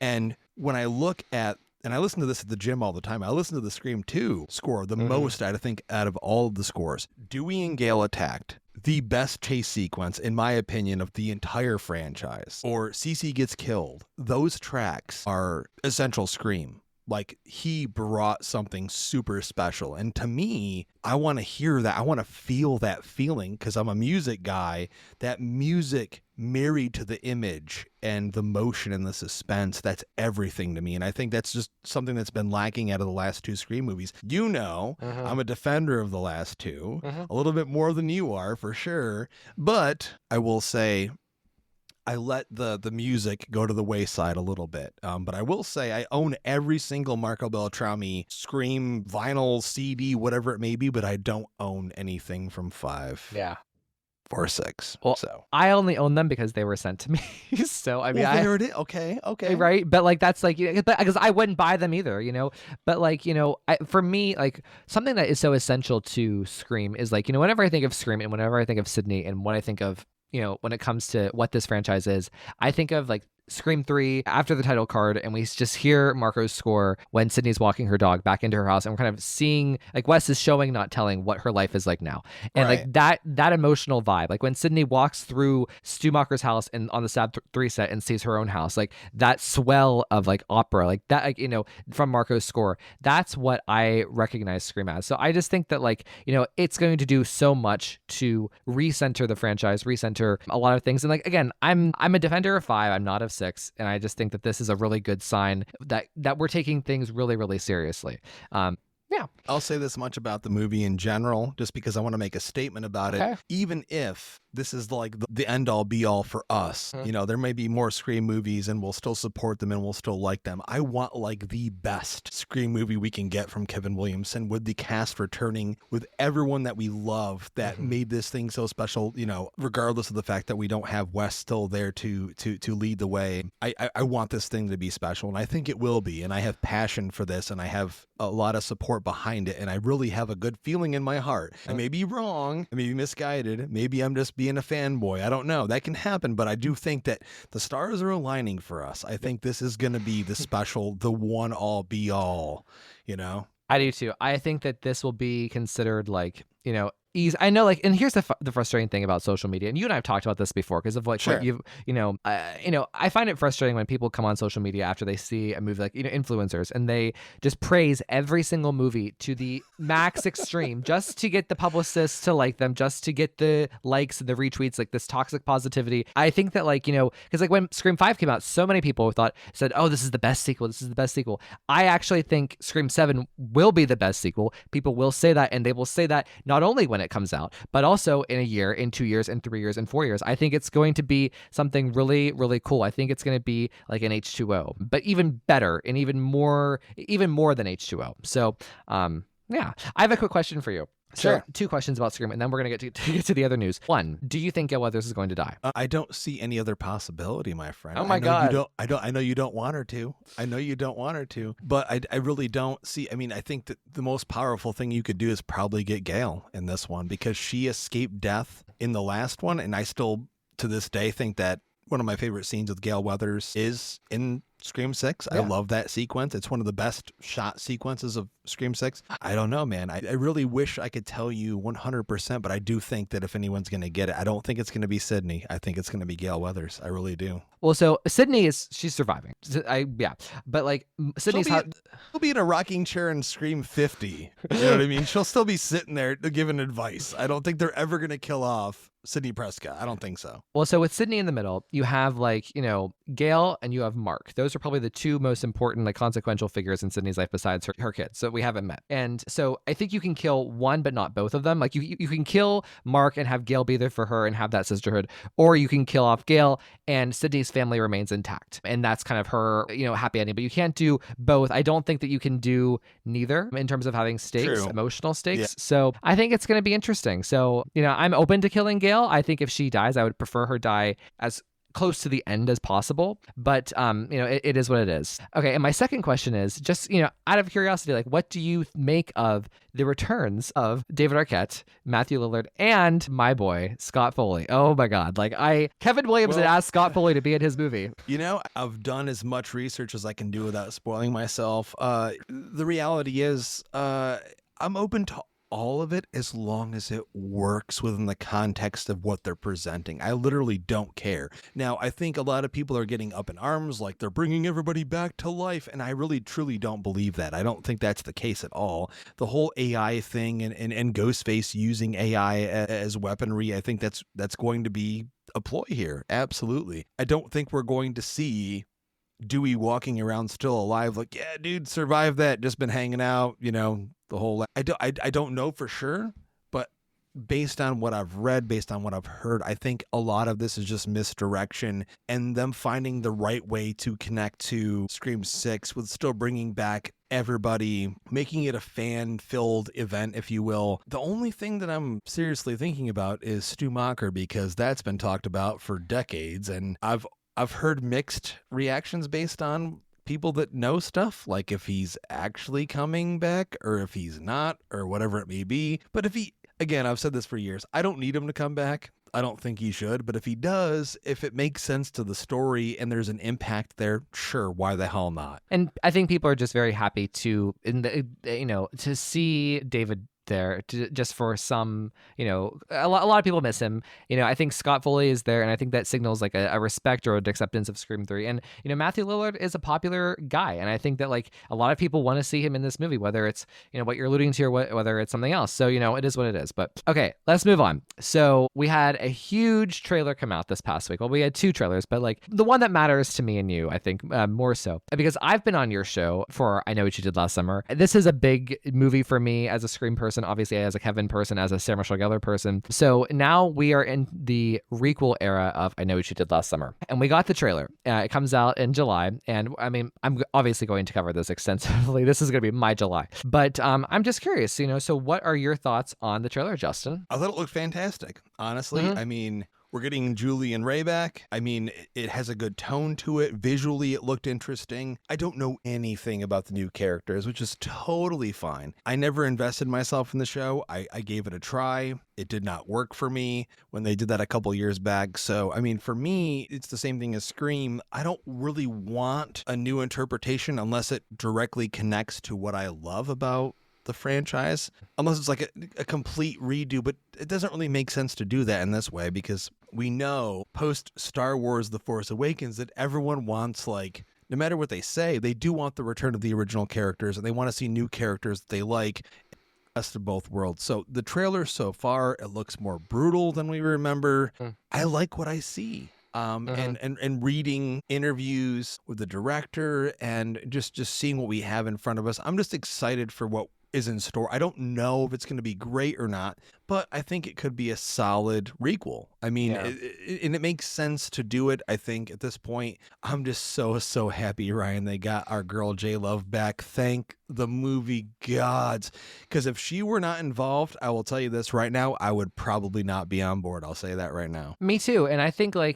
And when I look at, and I listen to this at the gym all the time, I listen to the Scream 2 score the most, I think, out of all of the scores. Dewey and Gale attacked. The best chase sequence, in my opinion, of the entire franchise. Or Cece gets killed. Those tracks are essential Scream. Like, he brought something super special. And to me, I want to hear that. I want to feel that feeling because I'm a music guy. That music married to the image and the motion and the suspense, that's everything to me. And I think that's just something that's been lacking out of the last two Scream movies. I'm a defender of the last two, a little bit more than you are, for sure. But I will say, I let the music go to the wayside a little bit. But I will say I own every single Marco Beltrami Scream vinyl, CD, whatever it may be, but I don't own anything from 5 or 6. Well, so I only own them because they were sent to me. So I mean, there it is. Okay. Right. But like, that's like, because I wouldn't buy them either, but like, for me, like something that is so essential to Scream is like, whenever I think of Scream and whenever I think of Sidney and what I think of, when it comes to what this franchise is, I think of like Scream 3 after the title card, and we just hear Marco's score when Sydney's walking her dog back into her house, and we're kind of seeing like Wes is showing, not telling, what her life is like now, and like that emotional vibe, like when Sydney walks through Stu Macher's house and on the Stab 3 set and sees her own house, like that swell of like opera, like that, like, from Marco's score, that's what I recognize Scream as. So I just think that like, it's going to do so much to recenter the franchise, recenter a lot of things, and like again, I'm a defender of 5, I'm not of 6, and I just think that this is a really good sign that we're taking things really, really seriously. I'll say this much about the movie in general, just because I want to make a statement about it. Even if this is like the end all be all for us, there may be more Scream movies and we'll still support them and we'll still like them. I want like the best Scream movie we can get from Kevin Williamson, with the cast returning, with everyone that we love that made this thing so special, regardless of the fact that we don't have Wes still there to lead the way. I want this thing to be special, and I think it will be. And I have passion for this, and I have a lot of support behind it, and I really have a good feeling in my heart. I may be wrong, I may be misguided, maybe I'm just being a fanboy, I don't know, that can happen, but I do think that the stars are aligning for us. I think this is going to be the special, the one all be all, I do too. I think that this will be considered like, ease. I know, like, and here's the frustrating thing about social media, and you and I have talked about this before, because of like what I find it frustrating when people come on social media after they see a movie, like influencers, and they just praise every single movie to the max extreme just to get the publicists to like them, just to get the likes, the retweets, like this toxic positivity. I think that like because like when Scream 5 came out, so many people said, oh, this is the best sequel, this is the best sequel. I actually think Scream 7 will be the best sequel. People will say that, and they will say that not only when it comes out, but also in a year, in 2 years, in 3 years, in 4 years. I think it's going to be something really, really cool. I think it's going to be like an H2O, but even better and even more than H2O. So, I have a quick question for you. Sure. So 2 questions about Scream, and then we're going to get to the other news. 1, do you think Gale Weathers is going to die? I don't see any other possibility, my friend. Oh my God. I know you don't want her to. But I really don't see. I mean, I think that the most powerful thing you could do is probably get Gale in this one, because she escaped death in the last one, and I still, to this day, think that one of my favorite scenes with Gale Weathers is in Scream 6. I love that sequence. It's one of the best shot sequences of Scream 6. I don't know, man. I really wish I could tell you 100%, but I do think that if anyone's going to get it, I don't think it's going to be Sidney. I think it's going to be Gale Weathers. I really do. Well, so Sidney she's surviving. But like Sidney's she'll be in a rocking chair in Scream 50. You know what I mean? She'll still be sitting there giving advice. I don't think they're ever going to kill off Sidney Prescott. I don't think so. Well, so with Sidney in the middle, you have like, Gail and you have Mark. Those are probably the two most important, like, consequential figures in Sydney's life besides her kids. So we haven't met. And so I think you can kill one, but not both of them. Like, you can kill Mark and have Gail be there for her and have that sisterhood, or you can kill off Gail and Sydney's family remains intact. And that's kind of her, happy ending. But you can't do both. I don't think that you can do neither in terms of having stakes, emotional stakes. Yeah. So I think it's going to be interesting. So, I'm open to killing Gail. I think if she dies, I would prefer her die as close to the end as possible. But, it is what it is. Okay. And my second question is just, out of curiosity, like, what do you make of the returns of David Arquette, Matthew Lillard, and my boy, Scott Foley? Oh my God. Like, Kevin Williams had asked Scott Foley to be in his movie. I've done as much research as I can do without spoiling myself. The reality is, I'm open to all of it as long as it works within the context of what they're presenting. I literally don't care. Now, I think a lot of people are getting up in arms like they're bringing everybody back to life, and I really truly don't believe that. I don't think that's the case at all. The whole AI thing and Ghostface using AI as weaponry, I think that's going to be a ploy here. Absolutely. I don't think we're going to see Dewey walking around still alive like, yeah, dude, survived that, just been hanging out, the whole. I don't know for sure, but based on what I've read, based on what I've heard, I think a lot of this is just misdirection and them finding the right way to connect to Scream 6 with still bringing back everybody, making it a fan-filled event, if you will. The only thing that I'm seriously thinking about is Stu Macher, because that's been talked about for decades, and I've heard mixed reactions based on people that know stuff, like if he's actually coming back or if he's not or whatever it may be. But again, I've said this for years, I don't need him to come back. I don't think he should, but if he does, if it makes sense to the story and there's an impact there, sure, why the hell not? And I think people are just very happy to see David there just for some, a lot of people miss him. I think Scott Foley is there, and I think that signals like a respect or an acceptance of Scream 3. And, Matthew Lillard is a popular guy, and I think that like a lot of people want to see him in this movie, whether it's, what you're alluding to or whether it's something else. So, it is what it is. But okay, let's move on. So we had a huge trailer come out this past week. Well, we had two trailers, but like the one that matters to me and you, I think more so, because I've been on your show for I Know What You Did Last Summer. This is a big movie for me as a Scream person, obviously as a Kevin person, as a Sarah Michelle Gellar person. So now we are in the requel era of I Know What You Did Last Summer. And we got the trailer. It comes out in July. And I mean, I'm obviously going to cover this extensively. This is going to be my July. But I'm just curious, so what are your thoughts on the trailer, Justin? I thought it looked fantastic, honestly. I mean, we're getting Julie and Ray back. I mean, it has a good tone to it. Visually, it looked interesting. I don't know anything about the new characters, which is totally fine. I never invested myself in the show. I gave it a try. It did not work for me when they did that a couple years back. So, I mean, for me, it's the same thing as Scream. I don't really want a new interpretation unless it directly connects to what I love about the franchise, unless it's like a complete redo, but it doesn't really make sense to do that in this way, because we know post Star Wars The Force Awakens that everyone wants, like, no matter what they say, they do want the return of the original characters, and they want to see new characters that they like. Best of both worlds. So the trailer so far, it looks more brutal than we remember. I like what I see. And reading interviews with the director and just seeing what we have in front of us, I'm just excited for what is in store. I don't know if it's going to be great or not, but I think it could be a solid requel. I mean, and it makes sense to do it. I think at this point, I'm just so happy, Ryan, they got our girl J-Love back. Thank the movie gods. Because if she were not involved, I will tell you this right now, I would probably not be on board. I'll say that right now. Me too. And I think I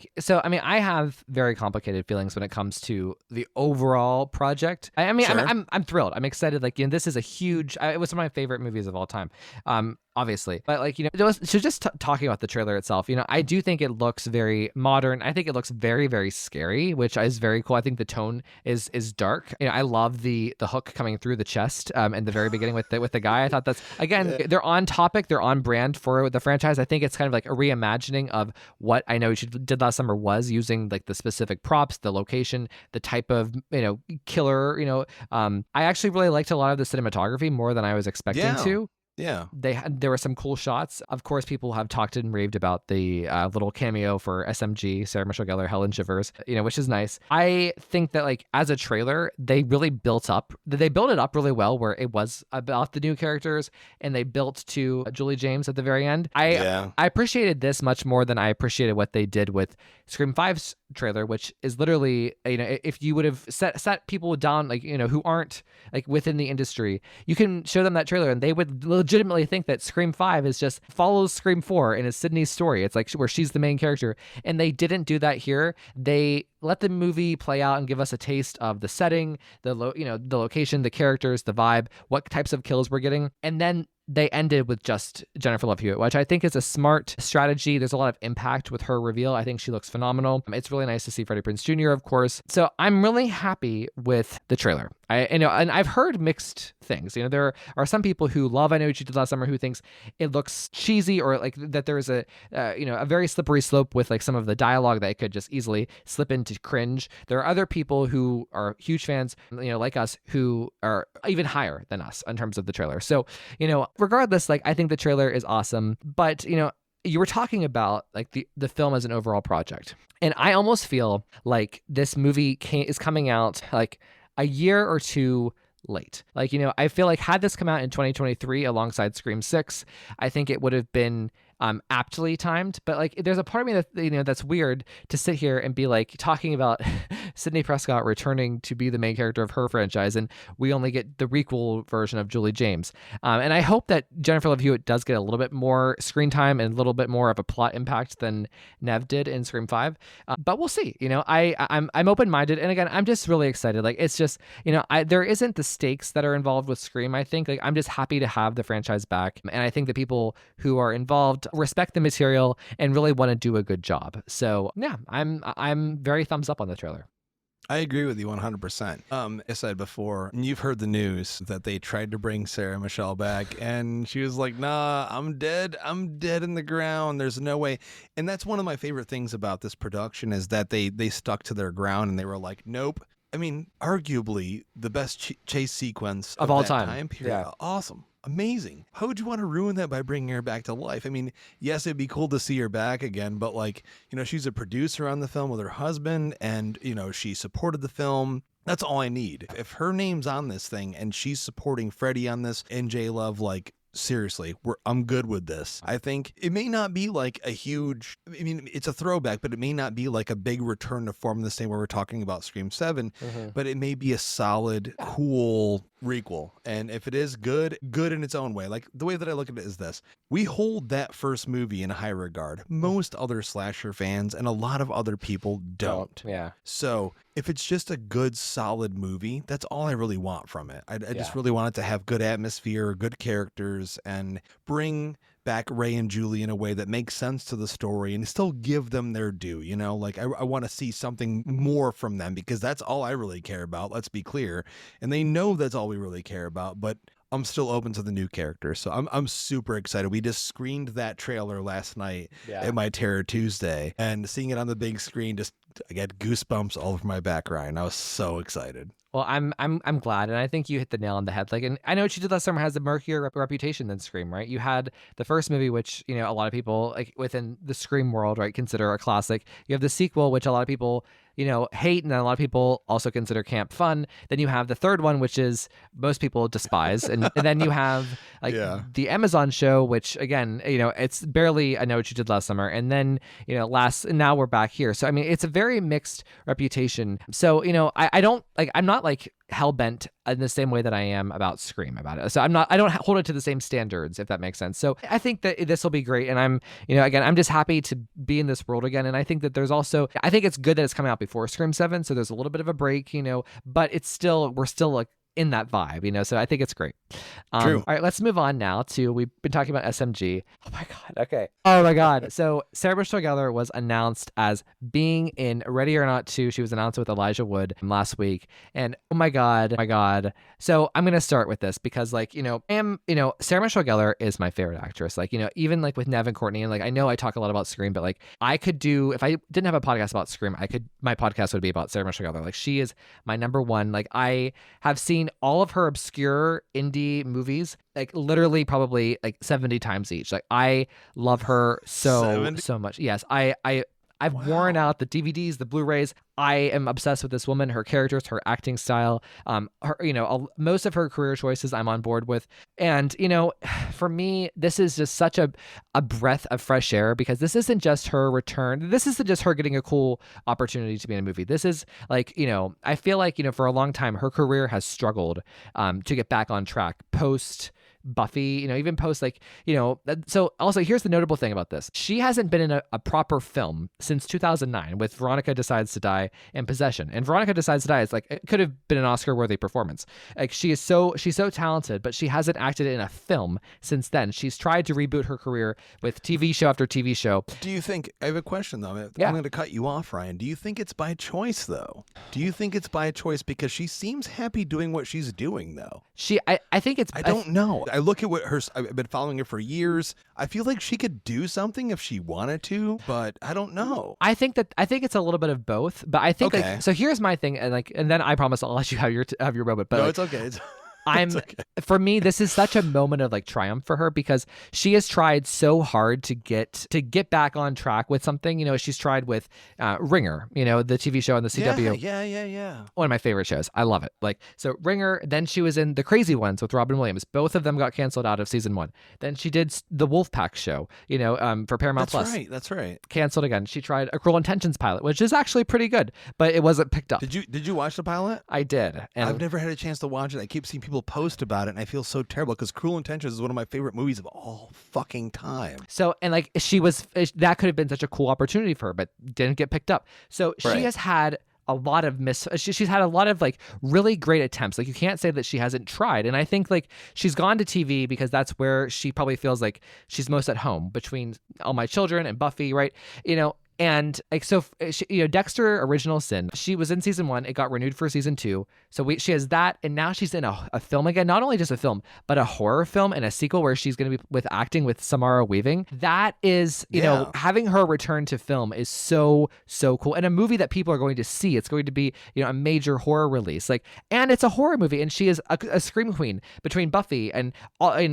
have very complicated feelings when it comes to the overall project. I'm thrilled. I'm excited. This is a huge, it was one of my favorite movies of all time. Obviously. But just talking about the trailer itself, I do think it looks very modern. I think it looks very, very scary, which is very cool. I think the tone is dark. I love the hook coming through the chest in the very beginning with the guy. I thought that's, again, they're on topic, they're on brand for the franchise. I think it's kind of like a reimagining of what I Know What You Did Last Summer was, using like the specific props, the location, the type of, killer, I actually really liked a lot of the cinematography more than I was expecting to. Yeah. There were some cool shots. Of course, people have talked and raved about the little cameo for SMG, Sarah Michelle Gellar, Helen Shivers, which is nice. I think that like as a trailer, they really built it up really well, where it was about the new characters and they built to Julie James at the very end. I appreciated this much more than I appreciated what they did with Scream 5's trailer, which is literally, if you would have set people down, like, who aren't like within the industry, you can show them that trailer and they would legitimately think that Scream 5 is just follows Scream 4 and is Sydney's story. It's like where she's the main character. And they didn't do that here. They let the movie play out and give us a taste of the setting, the location, the characters, the vibe, what types of kills we're getting. And then they ended with just Jennifer Love Hewitt, which I think is a smart strategy. There's a lot of impact with her reveal. I think she looks phenomenal. It's really nice to see Freddie Prinze Jr., of course. So I'm really happy with the trailer. And I've heard mixed things. There are some people who love I Know What You Did Last Summer who thinks it looks cheesy, or like that there is a very slippery slope with like some of the dialogue that it could just easily slip into cringe. There are other people who are huge fans, like us, who are even higher than us in terms of the trailer. So, regardless, like I think the trailer is awesome, but you were talking about like the film as an overall project, and I almost feel like this movie is coming out like a year or two late. Like, I feel like had this come out in 2023 alongside Scream 6, I think it would have been aptly timed. But like, there's a part of me that that's weird to sit here and be like talking about Sidney Prescott returning to be the main character of her franchise, and we only get the requel version of Julie James. And I hope that Jennifer Love Hewitt does get a little bit more screen time and a little bit more of a plot impact than Nev did in Scream 5. But we'll see. I'm open-minded, and again, I'm just really excited. Like, it's just there isn't the stakes that are involved with Scream. I think like I'm just happy to have the franchise back, and I think the people who are involved respect the material and really want to do a good job. So yeah, I'm very thumbs up on the trailer. I agree with you 100%. I said before, and you've heard the news that they tried to bring Sarah Michelle back, and she was like, "Nah, I'm dead. I'm dead in the ground. There's no way." And that's one of my favorite things about this production is that they stuck to their ground and they were like, "Nope." I mean, arguably the best chase sequence of all time period. Yeah. Awesome. Amazing. How would you want to ruin that by bringing her back to life? I mean, yes, it'd be cool to see her back again, but like, she's a producer on the film with her husband, and, she supported the film. That's all I need. If her name's on this thing and she's supporting Freddie on this and J Love, like, seriously, I'm good with this. I think it may not be like a huge, it's a throwback, but it may not be like a big return to form in the same way we're talking about Scream 7, but it may be a solid, cool requel. And if it is good in its own way. Like, the way that I look at it is this: we hold that first movie in high regard. Most other slasher fans and a lot of other people don't. Yeah. So if it's just a good, solid movie, that's all I really want from it. I just really want it to have good atmosphere, good characters, and bring back Ray and Julie in a way that makes sense to the story and still give them their due. Like I want to see something more from them, because that's all I really care about. Let's be clear. And they know that's all we really care about, but I'm still open to the new characters. So I'm super excited. We just screened that trailer last night at my Terror Tuesday, and seeing it on the big screen, I get goosebumps all over my back, Ryan. I was so excited. Well, I'm glad, and I think you hit the nail on the head. Like, and I Know What You Did Last Summer has a murkier reputation than Scream, right? You had the first movie, which a lot of people like within the Scream world, right, consider a classic. You have the sequel, which a lot of people hate, and then a lot of people also consider camp fun. Then you have the third one, which is most people despise, and then you have like the Amazon show, which again, it's barely I Know What You Did Last Summer, and then and now we're back here. So I mean, it's a very mixed reputation. So I don't like, I'm not like hell-bent in the same way that I am about Scream about it. So I don't hold it to the same standards, if that makes sense. So I think that this will be great. And I'm, again, I'm just happy to be in this world again. And I think that there's also, I think it's good that it's coming out before Scream 7. So there's a little bit of a break, but we're still like in that vibe, so I think it's great. True. All right, let's move on now to, we've been talking about SMG. Oh my God. Okay. Oh my God. So Sarah Michelle Gellar was announced as being in Ready or Not 2. She was announced with Elijah Wood last week. And oh my God. So I'm going to start with this because Sarah Michelle Gellar is my favorite actress. Like, even like with Nev and Courtney, and like, I know I talk a lot about Scream, but like I could do, if I didn't have a podcast about Scream, my podcast would be about Sarah Michelle Gellar. Like, she is my number one. Like, I have seen seen all of her obscure indie movies, like literally probably like 70 times each. Like I love her so much. Yes, I've worn out the DVDs, the Blu-rays. I am obsessed with this woman, her characters, her acting style, most of her career choices I'm on board with. And, for me, this is just such a breath of fresh air, because this isn't just her return. This isn't just her getting a cool opportunity to be in a movie. This is like, I feel like, for a long time, her career has struggled to get back on track post Buffy, even post so also here's the notable thing about this. She hasn't been in a proper film since 2009 with Veronica Decides to Die and Possession. And Veronica Decides to Die is like, it could have been an Oscar worthy performance. Like she's so talented, but she hasn't acted in a film since then. She's tried to reboot her career with TV show after TV show. Do you think, I have a question though. I'm going to cut you off, Ryan. Do you think it's by choice though? Do you think it's by choice because she seems happy doing what she's doing though? I think it's, I don't know. I look at I've been following her for years. I feel like she could do something if she wanted to, but I don't know. I think it's a little bit of both, but I think so here's my thing, and then I promise I'll let you have your moment. But no, it's okay. For me, this is such a moment of like triumph for her, because she has tried so hard to get back on track with something. She's tried with Ringer, the TV show on the CW. Yeah. One of my favorite shows. I love it. Like, so Ringer, then she was in The Crazy Ones with Robin Williams. Both of them got canceled out of season 1. Then she did the Wolfpack show, for Paramount Plus. That's right. Canceled again. She tried a Cruel Intentions pilot, which is actually pretty good, but it wasn't picked up. Did you watch the pilot? I did. And I've never had a chance to watch it. I keep seeing people post about it, and I feel so terrible because Cruel Intentions is one of my favorite movies of all fucking time. So, and like that could have been such a cool opportunity for her, but didn't get picked up. So she has had a lot of she's had a lot of like really great attempts. Like you can't say that she hasn't tried. And I think like she's gone to TV because that's where she probably feels like she's most at home, between All My Children and Buffy, right? And like, so, Dexter Original Sin, she was in season 1. It got renewed for season 2. So she has that. And now she's in a film again, not only just a film, but a horror film and a sequel where she's going to be acting with Samara Weaving. That is, having her return to film is so, so cool. And a movie that people are going to see. It's going to be, a major horror release. And it's a horror movie. And she is a scream queen between Buffy and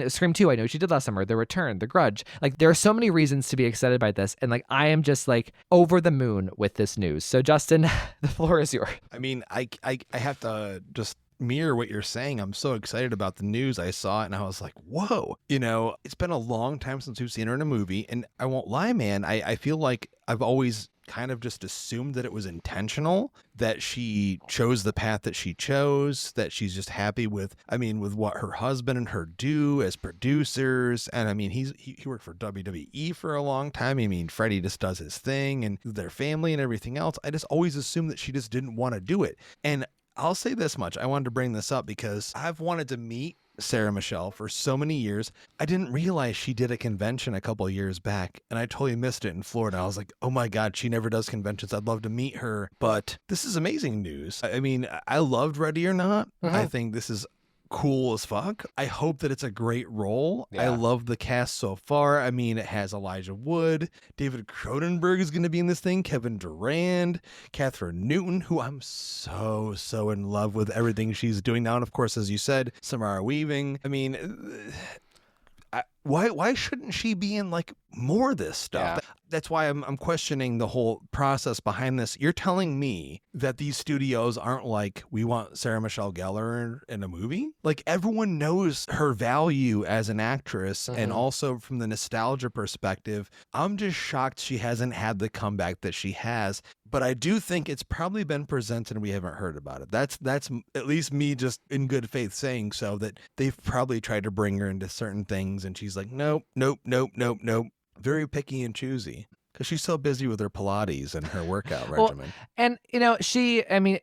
Scream 2. I know she did last summer, The Return, The Grudge. Like, there are so many reasons to be excited by this. And like, I am just like, over the moon with this news. So Justin, the floor is yours. I mean, I have to just mirror what you're saying. I'm so excited about the news. I saw it and I was like, whoa, it's been a long time since we've seen her in a movie. And I won't lie, man, I feel like I've always kind of just assumed that it was intentional, that she chose the path that she chose, that she's just happy with what her husband and her do as producers. And I mean, he worked for WWE for a long time. I mean, Freddie just does his thing and their family and everything else. I just always assumed that she just didn't want to do it. And I'll say this much. I wanted to bring this up because I've wanted to meet Sarah Michelle for so many years. I didn't realize she did a convention a couple of years back, and I totally missed it in Florida. I was like, oh my God, she never does conventions. I'd love to meet her. But this is amazing news. I mean, I loved Ready or Not. Mm-hmm. I think this is cool as fuck. I hope that it's a great role. Yeah. I love the cast so far. I mean, it has Elijah Wood, David Cronenberg is going to be in this thing, Kevin Durand, Catherine Newton, who I'm so in love with everything she's doing now. And of course, as you said, Samara Weaving. I mean, why shouldn't she be in like more of this stuff? Yeah. That's why I'm questioning the whole process behind this. You're telling me that these studios aren't like, we want Sarah Michelle Gellar in a movie? Like, everyone knows her value as an actress. Mm-hmm. And also from the nostalgia perspective, I'm just shocked she hasn't had the comeback that she has. But I do think it's probably been presented and we haven't heard about it. That's at least me just in good faith saying so, that they've probably tried to bring her into certain things and she's like, nope. Very picky and choosy. Because she's so busy with her Pilates and her workout regimen. And, she was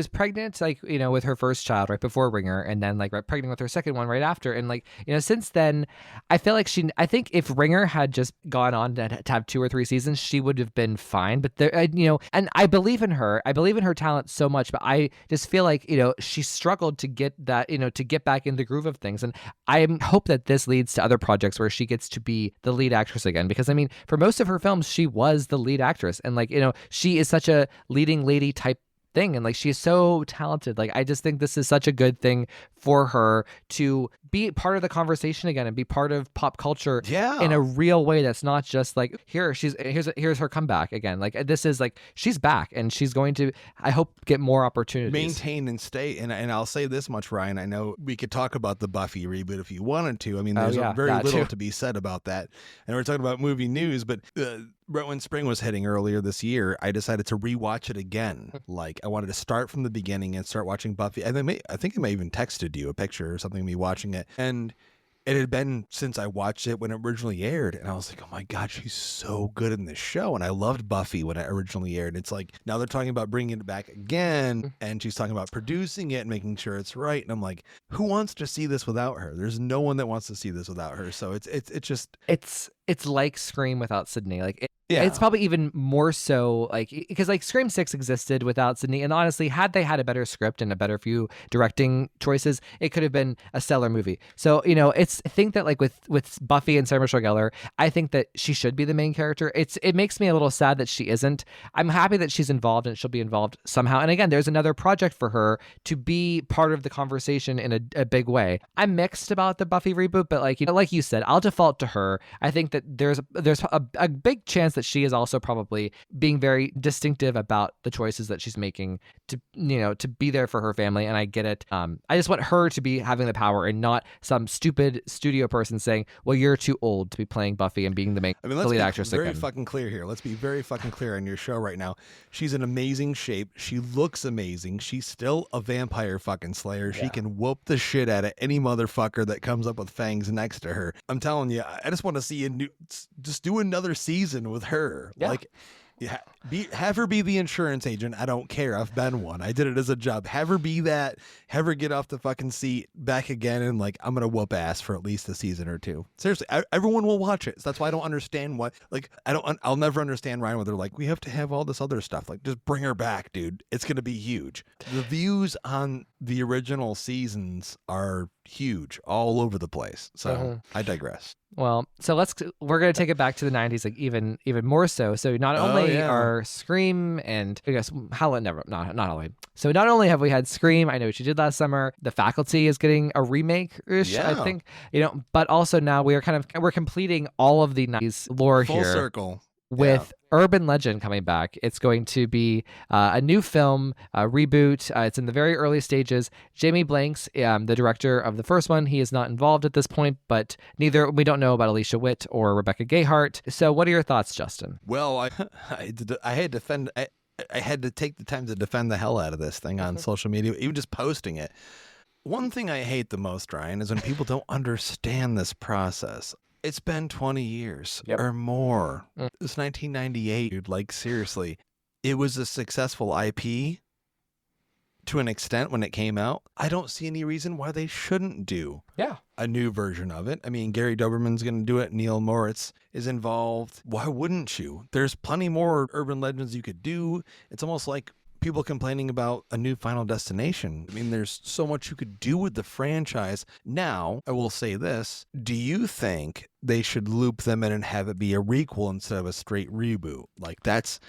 pregnant, with her first child right before Ringer, and then pregnant with her second one right after. And since then, I feel like I think if Ringer had just gone on to have 2 or 3 seasons, she would have been fine. But and I believe in her. I believe in her talent so much, but I just feel like, she struggled to get that, to get back in the groove of things. And I hope that this leads to other projects where she gets to be the lead actress again, because I mean, for most of her films, she was the lead actress. And she is such a leading lady type thing. And like, she is so talented. Like, I just think this is such a good thing for her to be part of the conversation again and be part of pop culture in a real way. That's not just like, here's her comeback again. Like, this is like, she's back and she's going to, I hope, get more opportunities. Maintain and stay. And I'll say this much, Ryan, I know we could talk about the Buffy reboot if you wanted to. I mean, there's very little to be said about that. And we're talking about movie news, but right when spring was hitting earlier this year, I decided to rewatch it again. Like, I wanted to start from the beginning and start watching Buffy. And I think I may even texted you a picture or something of me watching it. And it had been since I watched it when it originally aired. And I was like, oh my God, she's so good in this show. And I loved Buffy when it originally aired. It's like, now they're talking about bringing it back again. And she's talking about producing it and making sure it's right. And I'm like, who wants to see this without her? There's no one that wants to see this without her. So it's like Scream without Sydney. Like, it's probably even more so, like, because like Scream 6 existed without Sydney, and honestly, had they had a better script and a better few directing choices, it could have been a stellar movie. So, you know, I think that like with Buffy and Sarah Michelle Gellar, I think that she should be the main character. It makes me a little sad that she isn't. I'm happy that she's involved and she'll be involved somehow. And again, there's another project for her to be part of the conversation in a big way. I'm mixed about the Buffy reboot, but like, you know, like you said, I'll default to her. I think that there's a big chance that she is also probably being very distinctive about the choices that she's making to, you know, to be there for her family. And I get it. I just want her to be having the power and not some stupid studio person saying, well, you're too old to be playing Buffy and being the lead actress again. Let's be very fucking clear here. Let's be very fucking clear on your show right now. She's in amazing shape. She looks amazing. She's still a vampire fucking slayer. She can whoop the shit out of any motherfucker that comes up with fangs next to her. I'm telling you, I just want to see just do another season with her. Yeah. Like, have her be the insurance agent. I don't care. I've been one. I did it as a job. Have her be that. Have her get off the fucking seat back again. And like, I'm going to whoop ass for at least a season or two. Seriously, everyone will watch it. So that's why I don't understand what, like, I'll never understand, Ryan, where they're like, we have to have all this other stuff. Like, just bring her back, dude. It's going to be huge. The views on the original seasons are huge all over the place. So I digress. Well, so we're going to take it back to the 90s, like even more so. So not only are Scream and I guess Halloween, not Halloween. So not only have we had Scream, I Know What You Did Last Summer, The Faculty is getting a remake-ish, I think, you know, but also now we're completing all of the 90s lore Full here. circle. With Urban Legend coming back. It's going to be a new film, a reboot. It's in the very early stages. Jamie Blanks, the director of the first one, he is not involved at this point, but we don't know about Alicia Witt or Rebecca Gayheart. So what are your thoughts, Justin? Well, I had to take the time to defend the hell out of this thing on social media, even just posting it. One thing I hate the most, Ryan, is when people don't understand this process. It's been 20 years or more. It's 1998, dude. Like, seriously, it was a successful IP to an extent when it came out. I don't see any reason why they shouldn't do a new version of it. I mean, Gary Doberman's going to do it. Neil Moritz is involved. Why wouldn't you? There's plenty more urban legends you could do. It's almost like people complaining about a new Final Destination. I mean, there's so much you could do with the franchise. Now, I will say this. Do you think they should loop them in and have it be a requel instead of a straight reboot? Like, that's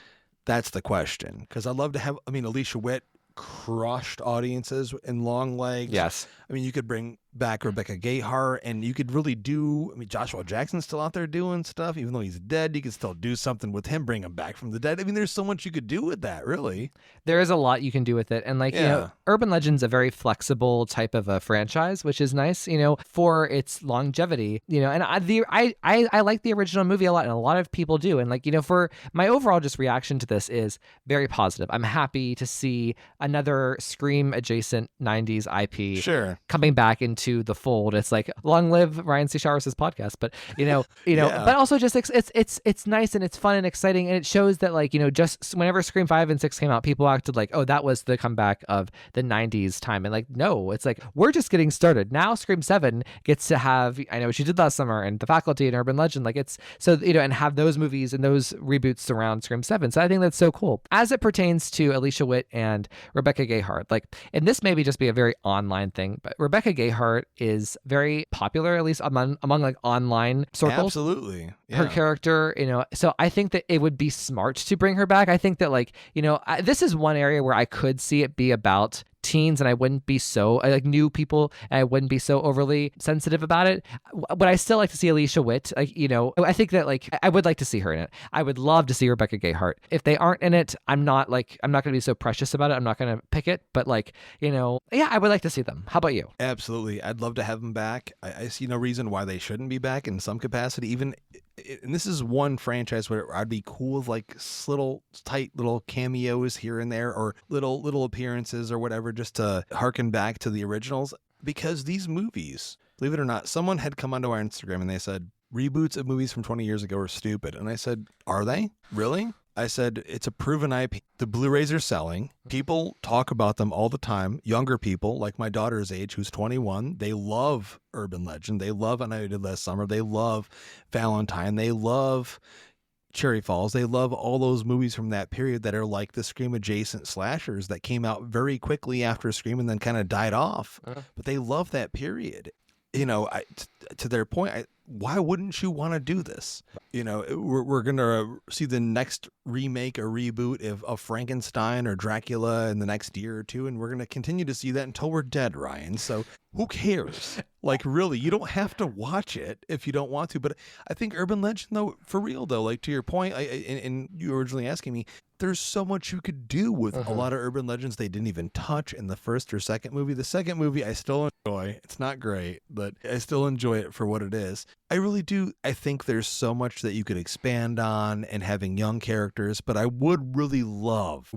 the question. Because I'd love to have, Alicia Witt crushed audiences in Long Legs. Yes. I mean, you could bring back Rebecca Gayheart, and you could really do, Joshua Jackson's still out there doing stuff. Even though he's dead, you could still do something with him, bring him back from the dead. I mean, there's so much you could do with that, really. There is a lot you can do with it. And you know, Urban Legend's a very flexible type of a franchise, which is nice, you know, for its longevity, you know, and I like the original movie a lot, and a lot of people do. And you know, for my overall just reaction to this is very positive. I'm happy to see another Scream adjacent 90s IP coming back into the fold. It's like, long live Ryan C. Showers' podcast, but you know, but also just it's nice and it's fun and exciting, and it shows that you know, just whenever Scream 5 and 6 came out, people acted like, oh, that was the comeback of the 90s time, and no, it's like, we're just getting started. Now Scream 7 gets to have I Know What You Did Last Summer and The Faculty and Urban Legend, it's so, you know, and have those movies and those reboots surround Scream 7. So I think that's so cool. As it pertains to Alicia Witt and Rebecca Gayheart, and this maybe just be a very online thing, but Rebecca Gayheart Gayheart is very popular, at least among like online circles. Absolutely. Yeah. Her character, so I think that it would be smart to bring her back. I think that this is one area where I could see it be about teens, and I wouldn't be so like new people, and I wouldn't be so overly sensitive about it. But I still like to see Alicia Witt. I think that I would like to see her in it. I would love to see Rebecca Gayheart. If they aren't in it, I'm not going to be so precious about it. I'm not going to pick it. But I would like to see them. How about you? Absolutely. I'd love to have them back. I see no reason why they shouldn't be back in some capacity. Even, and this is one franchise where I'd be cool with like little tight little cameos here and there, or little appearances or whatever, just to harken back to the originals. Because these movies, believe it or not, someone had come onto our Instagram and they said reboots of movies from 20 years ago are stupid. And I said, are they? Really? I said, it's a proven IP. The Blu-rays are selling. People talk about them all the time. Younger people, like my daughter's age, who's 21, they love Urban Legend. They love And I Did Last Summer. They love Valentine. They love Cherry Falls. They love all those movies from that period that are like the Scream adjacent slashers that came out very quickly after Scream and then kind of died off. But they love that period. To their point, why wouldn't you want to do this? We're going to see the next remake or reboot of Frankenstein or Dracula in the next year or two, and we're going to continue to see that until we're dead, Ryan. So who cares? Like, really, you don't have to watch it if you don't want to. But I think Urban Legend, though, for real, though, like to your point, and you were originally asking me, there's so much you could do with a lot of Urban Legends they didn't even touch in the first or second movie. The second movie I still enjoy. It's not great, but I still enjoy it for what it is. I really do. I think there's so much that you could expand on and having young characters, but I would love.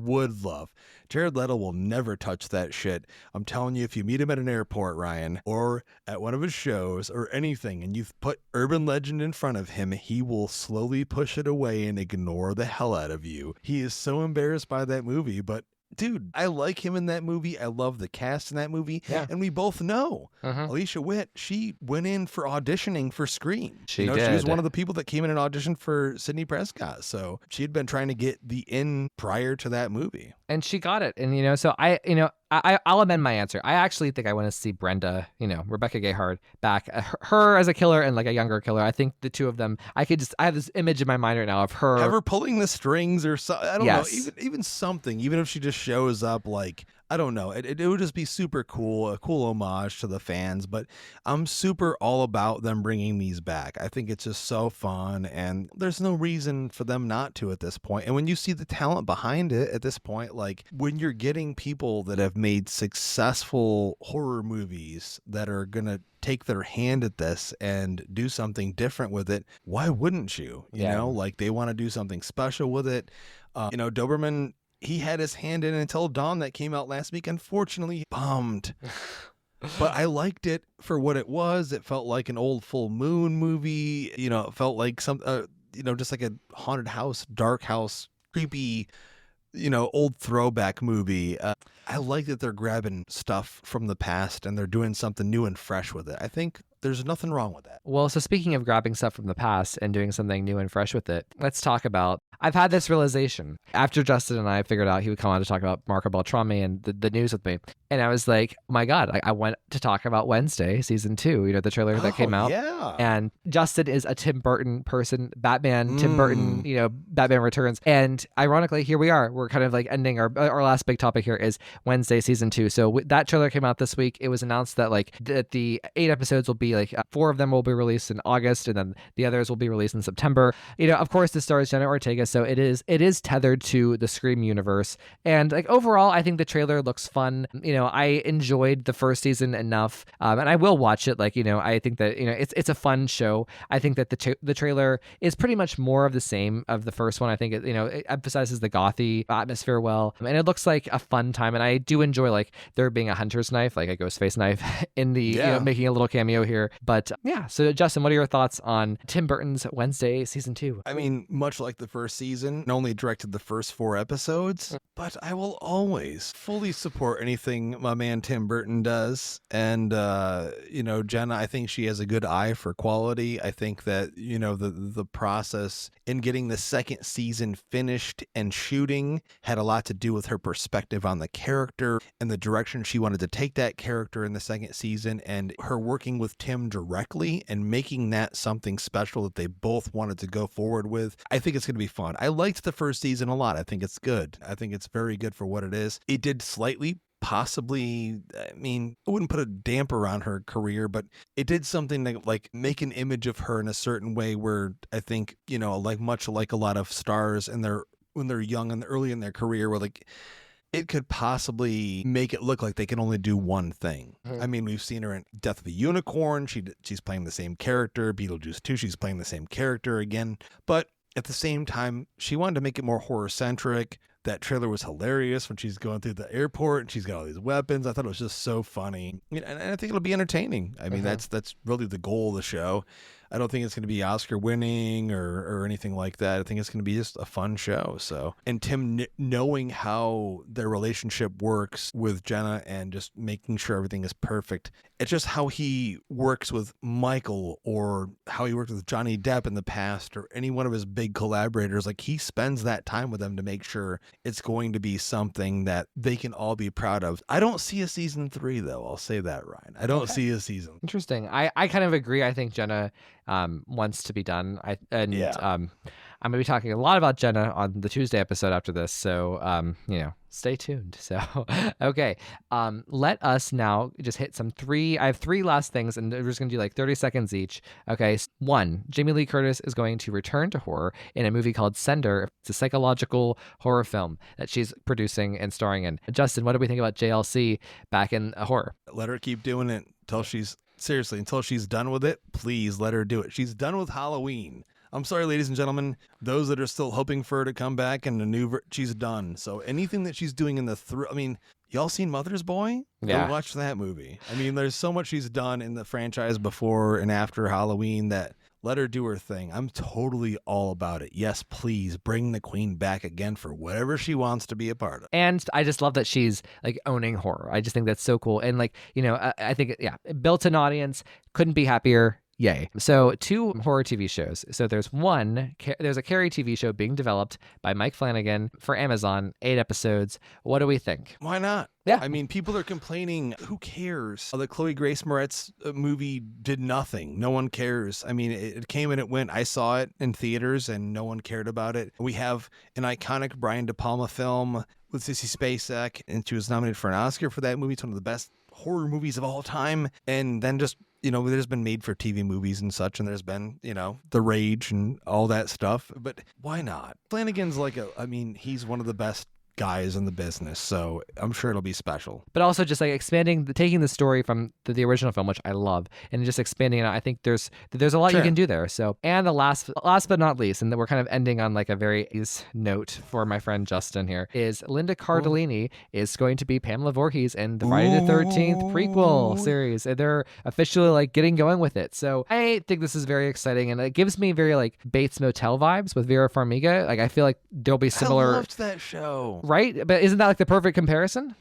Jared Leto will never touch that shit. I'm telling you, if you meet him at an airport, Ryan, or at one of his shows or anything, and you've put Urban Legend in front of him, he will slowly push it away and ignore the hell out of you. He is so embarrassed by that movie, but dude, I like him in that movie. I love the cast in that movie. Yeah. And we both know Alicia Witt, she went in for auditioning for Scream. She did. She was one of the people that came in and auditioned for Sidney Prescott. So she had been trying to get the in prior to that movie. And she got it. And, so I'll amend my answer. I actually think I want to see Brenda, Rebecca Gayheart back. Her as a killer and like a younger killer. I think the two of them, I have this image in my mind right now of her. Have her pulling the strings or something. I don't know. Even something. Even if she just shows up like, I don't know. It would just be super cool, a cool homage to the fans. But I'm super all about them bringing these back. I think it's just so fun, and there's no reason for them not to at this point. And when you see the talent behind it at this point, like when you're getting people that have made successful horror movies that are going to take their hand at this and do something different with it, why wouldn't you? You know, like they want to do something special with it. Doberman, he had his hand in Until Dawn that came out last week. Unfortunately, bombed. But I liked it for what it was. It felt like an old Full Moon movie. It felt like some, just like a haunted house, dark house, creepy, old throwback movie. I like that they're grabbing stuff from the past and they're doing something new and fresh with it. I think there's nothing wrong with that. Well, so speaking of grabbing stuff from the past and doing something new and fresh with it, let's talk about, I've had this realization after Justin and I figured out he would come on to talk about Marco Beltrami and the news with me. And I was like, oh my God, I went to talk about Wednesday, season 2, the trailer that came out. Yeah. And Justin is a Tim Burton person, Batman, Tim Burton, Batman Returns. And ironically, here we are. We're kind of like ending our last big topic here is Wednesday, season 2. So that trailer came out this week. It was announced that that the 8 episodes will be 4 of them will be released in August, and then the others will be released in September. Of course, the stars Jenna Ortega, so it is tethered to the Scream universe. And overall, I think the trailer looks fun. I enjoyed the first season enough, and I will watch it. I think that it's a fun show. I think that the trailer is pretty much more of the same of the first one. I think it emphasizes the gothy atmosphere well, and it looks like a fun time. And I do enjoy there being a hunter's knife, like a ghost face knife, in the making a little cameo here. But so Justin, what are your thoughts on Tim Burton's Wednesday season 2? I mean, much like the first season, I only directed the first 4 episodes, but I will always fully support anything everything my man Tim Burton does. And, Jenna, I think she has a good eye for quality. I think that, the process in getting the second season finished and shooting had a lot to do with her perspective on the character and the direction she wanted to take that character in the second season, and her working with Tim directly and making that something special that they both wanted to go forward with. I think it's going to be fun. I liked the first season a lot. I think it's good. I think it's very good for what it is. It did slightly possibly, I wouldn't put a damper on her career, but it did something to like make an image of her in a certain way where I think, much like a lot of stars when they're young and early in their career, where like it could possibly make it look like they can only do one thing. Mm-hmm. We've seen her in Death of a Unicorn. She's playing the same character. Beetlejuice 2, she's playing the same character again. But at the same time, she wanted to make it more horror-centric. That trailer was hilarious when she's going through the airport and she's got all these weapons. I thought it was just so funny. And I think it'll be entertaining. That's really the goal of the show. I don't think it's going to be Oscar winning or anything like that. I think it's going to be just a fun show. So, and Tim knowing how their relationship works with Jenna and just making sure everything is perfect. It's just how he works with Michael or how he worked with Johnny Depp in the past or any one of his big collaborators. Like he spends that time with them to make sure it's going to be something that they can all be proud of. I don't see a season 3 though. I'll say that, Ryan. I don't see a season. Interesting. I kind of agree. I think Jenna wants to be done. I'm going to be talking a lot about Jenna on the Tuesday episode after this. So, stay tuned. So, okay. Let us now just hit I have 3 last things and we're just going to do like 30 seconds each. Okay. 1, Jamie Lee Curtis is going to return to horror in a movie called Sender. It's a psychological horror film that she's producing and starring in. Justin, what do we think about JLC back in horror? Let her keep doing it until she's done with it. Please let her do it. She's done with Halloween. I'm sorry, ladies and gentlemen, those that are still hoping for her to come back and she's done. So anything that she's doing in the y'all seen Mother's Boy? Yeah. Go watch that movie. There's so much she's done in the franchise before and after Halloween that let her do her thing. I'm totally all about it. Yes, please bring the queen back again for whatever she wants to be a part of. And I just love that she's like owning horror. I just think that's so cool. And I think, built an audience, couldn't be happier. Yay. So 2 horror TV shows. So there's a Carrie TV show being developed by Mike Flanagan for Amazon, 8 episodes. What do we think? Why not? Yeah. People are complaining. Who cares? The Chloe Grace Moretz movie did nothing. No one cares. It came and it went. I saw it in theaters and no one cared about it. We have an iconic Brian De Palma film with Sissy Spacek, and she was nominated for an Oscar for that movie. It's one of the best horror movies of all time. And then just there's been made for TV movies and such, and there's been, The Rage and all that stuff. But why not? Flanagan's he's one of the best guys in the business, so I'm sure it'll be special. But also just like taking the story from the original film, which I love, and just expanding it out. I think there's a lot you can do there. So, and the last but not least, and then we're kind of ending on like a very ease note for my friend Justin here, is Linda Cardellini is going to be Pamela Voorhees in the Friday the 13th prequel series. And they're officially like getting going with it. So I think this is very exciting, and it gives me very like Bates Motel vibes with Vera Farmiga. Like I feel like there'll be similar. I loved that show. Right? But isn't that like the perfect comparison?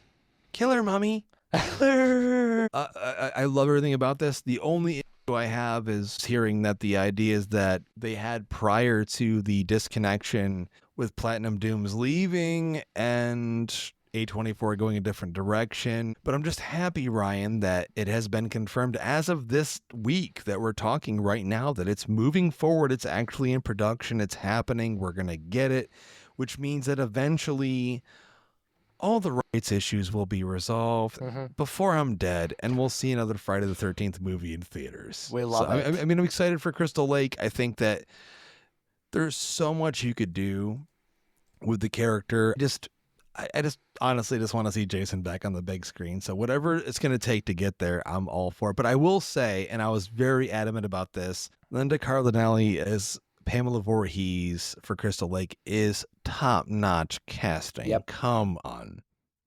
Killer, mommy. Killer. I love everything about this. The only issue I have is hearing that the ideas that they had prior to the disconnection with Platinum Doom's leaving and A24 going a different direction. But I'm just happy, Ryan, that it has been confirmed as of this week that we're talking right now that it's moving forward. It's actually in production. It's happening. We're going to get it, which means that eventually all the rights issues will be resolved before I'm dead, and we'll see another Friday the 13th movie in theaters. We love it. I'm excited for Crystal Lake. I think that there's so much you could do with the character. I just honestly just want to see Jason back on the big screen. So whatever it's going to take to get there, I'm all for it. But I will say, and I was very adamant about this, Linda Cardellini is Pamela Voorhees for Crystal Lake is top-notch casting. Yep. Come on.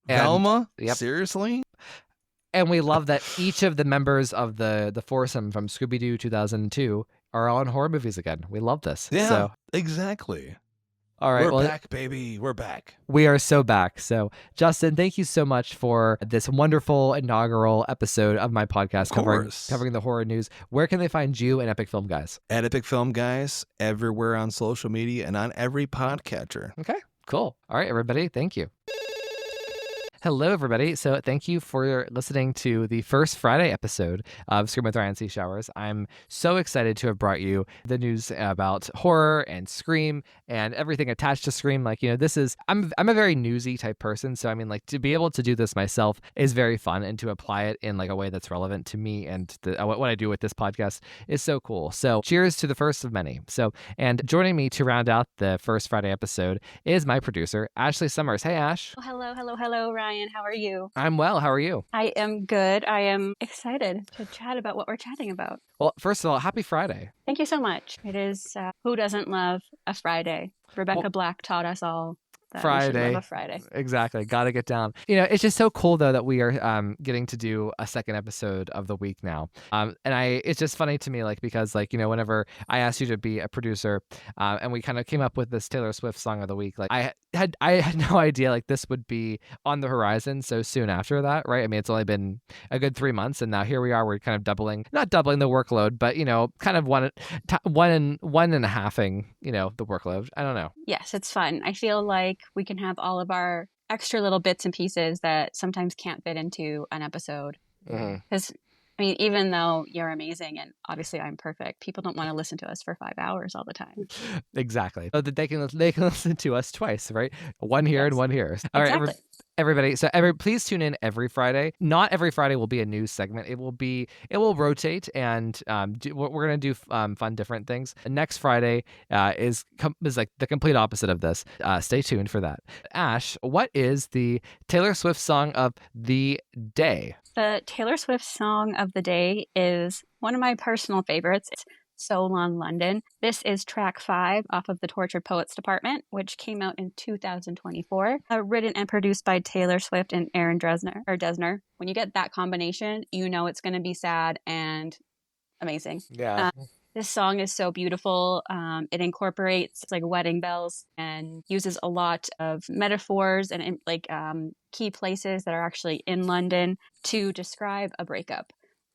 And, Velma? yep. Seriously? And we love that each of the members of the foursome from Scooby-Doo 2002 are all in horror movies again. We love this. Yeah, So exactly. All right. We're back, baby. We're back. We are so back. So, Justin, thank you so much for this wonderful inaugural episode of my podcast covering the horror news. Where can they find you and Epic Film Guys? At Epic Film Guys, everywhere on social media and on every podcatcher. Okay, cool. All right, everybody. Thank you. Hello, everybody. So thank you for listening to the first Friday episode of Scream with Ryan C. Showers. I'm so excited to have brought you the news about horror and Scream and everything attached to Scream. Like, this is, I'm a very newsy type person. So, I mean, like, to be able to do this myself is very fun, and to apply it in like a way that's relevant to me and what I do with this podcast is so cool. So cheers to the first of many. So, and joining me to round out the first Friday episode is my producer, Ashley Summers. Hey, Ash. Oh, hello, Ryan. How are you? I'm well. How are you? I am good. I am excited to chat about what we're chatting about. Well, first of all, happy Friday. Thank you so much. It is, who doesn't love a Friday? Rebecca Black taught us all that we should love a Friday. Exactly. Got to get down. It's just so cool, though, that we are getting to do a second episode of the week now. It's just funny to me, like, because, like, whenever I asked you to be a producer and we kind of came up with this Taylor Swift song of the week, like, I had no idea, like, this would be on the horizon so soon after that, right? I mean, it's only been a good 3 months, and now here we are. We're kind of not doubling the workload, but, kind of one and a halving, the workload. I don't know. Yes, it's fun. I feel like we can have all of our extra little bits and pieces that sometimes can't fit into an episode. Because, I mean, even though you're amazing and obviously I'm perfect, people don't want to listen to us for 5 hours all the time. Exactly. So that they can listen to us twice, right? One here and one here. All right, exactly. Everybody. So please tune in every Friday. Not every Friday will be a news segment. It will rotate, and we're gonna do fun different things. Next Friday is like the complete opposite of this. Stay tuned for that. Ash, what is the Taylor Swift song of the day? The Taylor Swift song of the day is one of my personal favorites. It's So Long London. This is track 5 off of the Tortured Poets Department, which came out in 2024. Written and produced by Taylor Swift and Aaron Dessner. When you get that combination, it's going to be sad and amazing. Yeah. This song is so beautiful. It incorporates like wedding bells and uses a lot of metaphors and key places that are actually in London to describe a breakup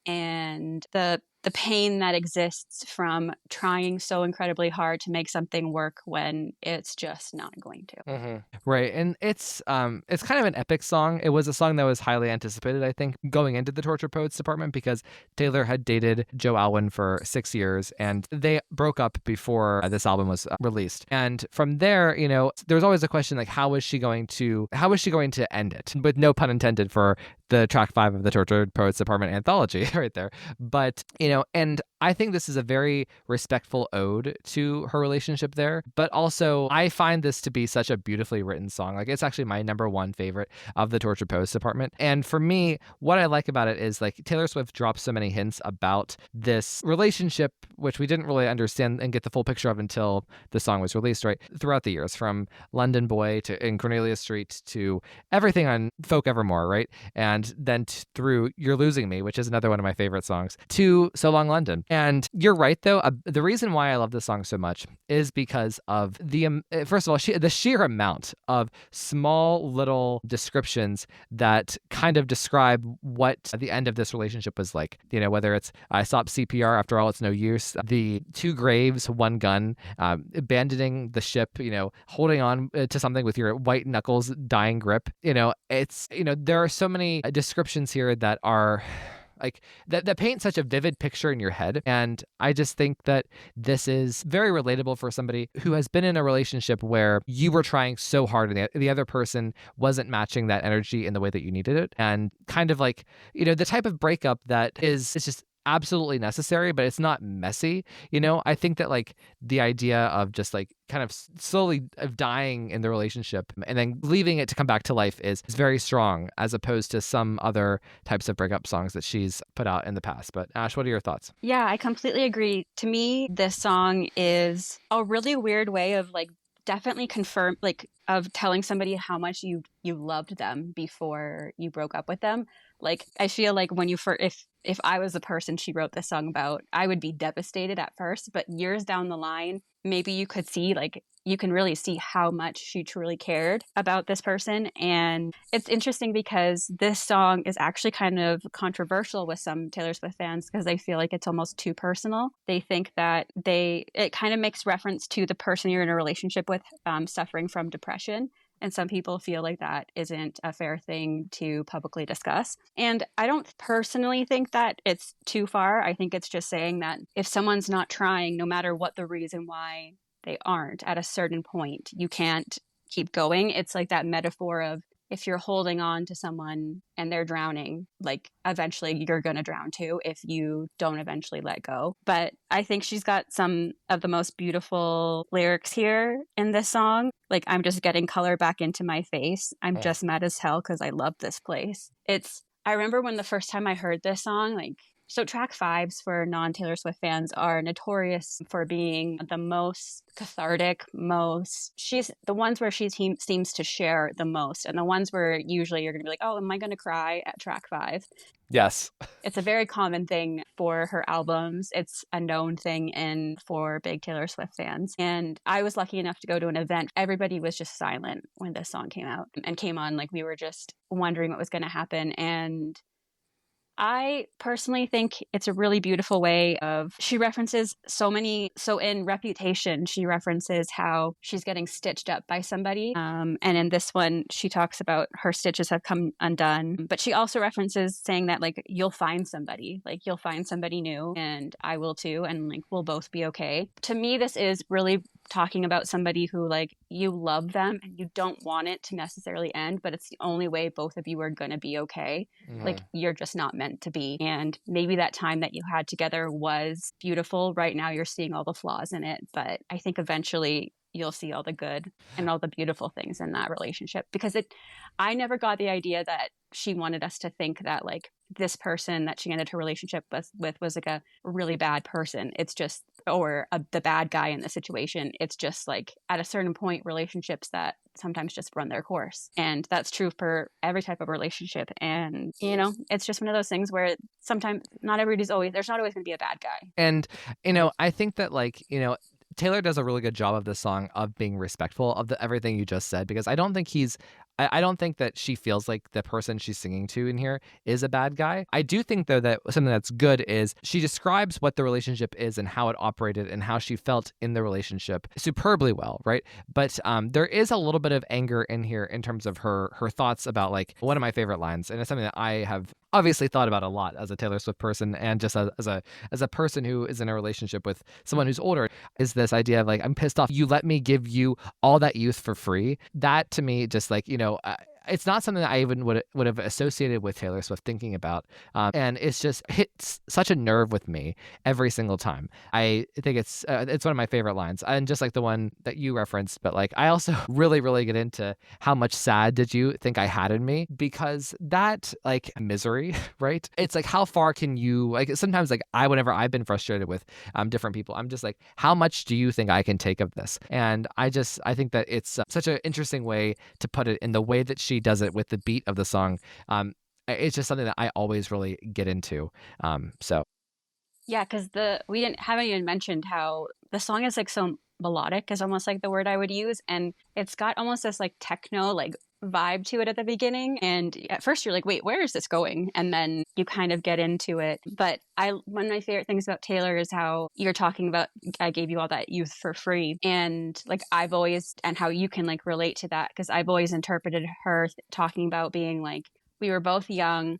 and the pain that exists from trying so incredibly hard to make something work when it's just not going to. Mm-hmm. Right. And it's kind of an epic song. It was a song that was highly anticipated, I think, going into the Tortured Poets Department, because Taylor had dated Joe Alwyn for 6 years, and they broke up before this album was released. And from there, there was always a question, like, how was she going to end it? With no pun intended for the track 5 of the Tortured Poets Department anthology right there. But, and I think this is a very respectful ode to her relationship there. But also, I find this to be such a beautifully written song. Like, it's actually my number 1 favorite of the Tortured Poets Department. And for me, what I like about it is, like, Taylor Swift drops so many hints about this relationship, which we didn't really understand and get the full picture of until the song was released, right? Throughout the years, from London Boy to In Cornelia Street to everything on Folk Evermore, right? And then through You're Losing Me, which is another one of my favorite songs, to So Long London. And you're right, though. The reason why I love this song so much is because of first of all, the sheer amount of small little descriptions that kind of describe what the end of this relationship was like. Whether it's I stopped CPR, after all, it's no use. The 2 graves, 1 gun, abandoning the ship, holding on to something with your white knuckles, dying grip. There are so many descriptions here that are like that paint such a vivid picture in your head. And I just think that this is very relatable for somebody who has been in a relationship where you were trying so hard and the other person wasn't matching that energy in the way that you needed it. And kind of like, the type of breakup that it's just absolutely necessary, but it's not messy. I think that, like, the idea of just, like, kind of slowly of dying in the relationship and then leaving it to come back to life is very strong, as opposed to some other types of breakup songs that she's put out in the past. But Ash, what are your thoughts? Yeah, I completely agree. To me, this song is a really weird way of, like, definitely confirm, like, of telling somebody how much you loved them before you broke up with them. Like, I feel like when you if I was the person she wrote this song about, I would be devastated at first, but years down the line, maybe you could see, like, you can really see how much she truly cared about this person. And it's interesting because this song is actually kind of controversial with some Taylor Swift fans because they feel like it's almost too personal. They think that it kind of makes reference to the person you're in a relationship with suffering from depression. And some people feel like that isn't a fair thing to publicly discuss. And I don't personally think that it's too far. I think it's just saying that if someone's not trying, no matter what the reason why they aren't, at a certain point, you can't keep going. It's like that metaphor of if you're holding on to someone and they're drowning, like eventually you're going to drown too if you don't eventually let go. But I think she's got some of the most beautiful lyrics here in this song. Like, I'm just getting color back into my face. I'm just mad as hell because I love this place. I remember when the first time I heard this song, like, so track fives for non-Taylor Swift fans are notorious for being the most cathartic, she's the ones where she seems to share the most, and the ones where usually you're going to be like, oh, am I going to cry at track 5? Yes. It's a very common thing for her albums. It's a known thing for big Taylor Swift fans. And I was lucky enough to go to an event. Everybody was just silent when this song came out and came on. Like, we were just wondering what was going to happen. And I personally think it's a really beautiful way she references so in Reputation, she references how she's getting stitched up by somebody. And in this one, she talks about her stitches have come undone. But she also references saying that, like, you'll find somebody new, and I will too. And, like, we'll both be okay. To me, this is really talking about somebody who, like, you love them and you don't want it to necessarily end, but it's the only way both of you are going to be okay. Like, you're just not meant to be. And maybe that time that you had together was beautiful. Right now you're seeing all the flaws in it, but I think eventually you'll see all the good and all the beautiful things in that relationship. Because I never got the idea that she wanted us to think that, like, this person that she ended her relationship with was like a really bad person. It's just, or the bad guy in the situation. It's just, like, at a certain point, relationships that sometimes just run their course. And that's true for every type of relationship. And, you know, it's just one of those things where sometimes there's not always going to be a bad guy. And, you know, I think that, like, you know, Taylor does a really good job of this song of being respectful of everything you just said, because I don't think that she feels like the person she's singing to in here is a bad guy. I do think, though, that something that's good is she describes what the relationship is and how it operated and how she felt in the relationship superbly well, right? But there is a little bit of anger in here in terms of her thoughts about, like, one of my favorite lines, and it's something that I have obviously thought about a lot as a Taylor Swift person and just as a person who is in a relationship with someone who's older, is this idea of, like, I'm pissed off you let me give you all that youth for free. That, to me, just, like, you know, it's not something that I even would have associated with Taylor Swift thinking about. And it's just hits such a nerve with me every single time. I think it's one of my favorite lines, and just like the one that you referenced. But, like, I also really, really get into how much sad did you think I had in me, because that, like, misery, right? It's like, how far can you, like, sometimes, like, whenever I've been frustrated with different people, I'm just like, how much do you think I can take of this? And I think that it's such an interesting way to put it in the way that she does it with the beat of the song. It's just something that I always really get into. Yeah, because haven't even mentioned how the song is, like, so melodic is almost like the word I would use, and it's got almost this, like, techno, like, vibe to it at the beginning, and at first you're like, wait, where is this going? And then you kind of get into it. But one of my favorite things about Taylor is how you're talking about, I gave you all that youth for free, and, like, and how you can, like, relate to that, because I've always interpreted her talking about being like, we were both young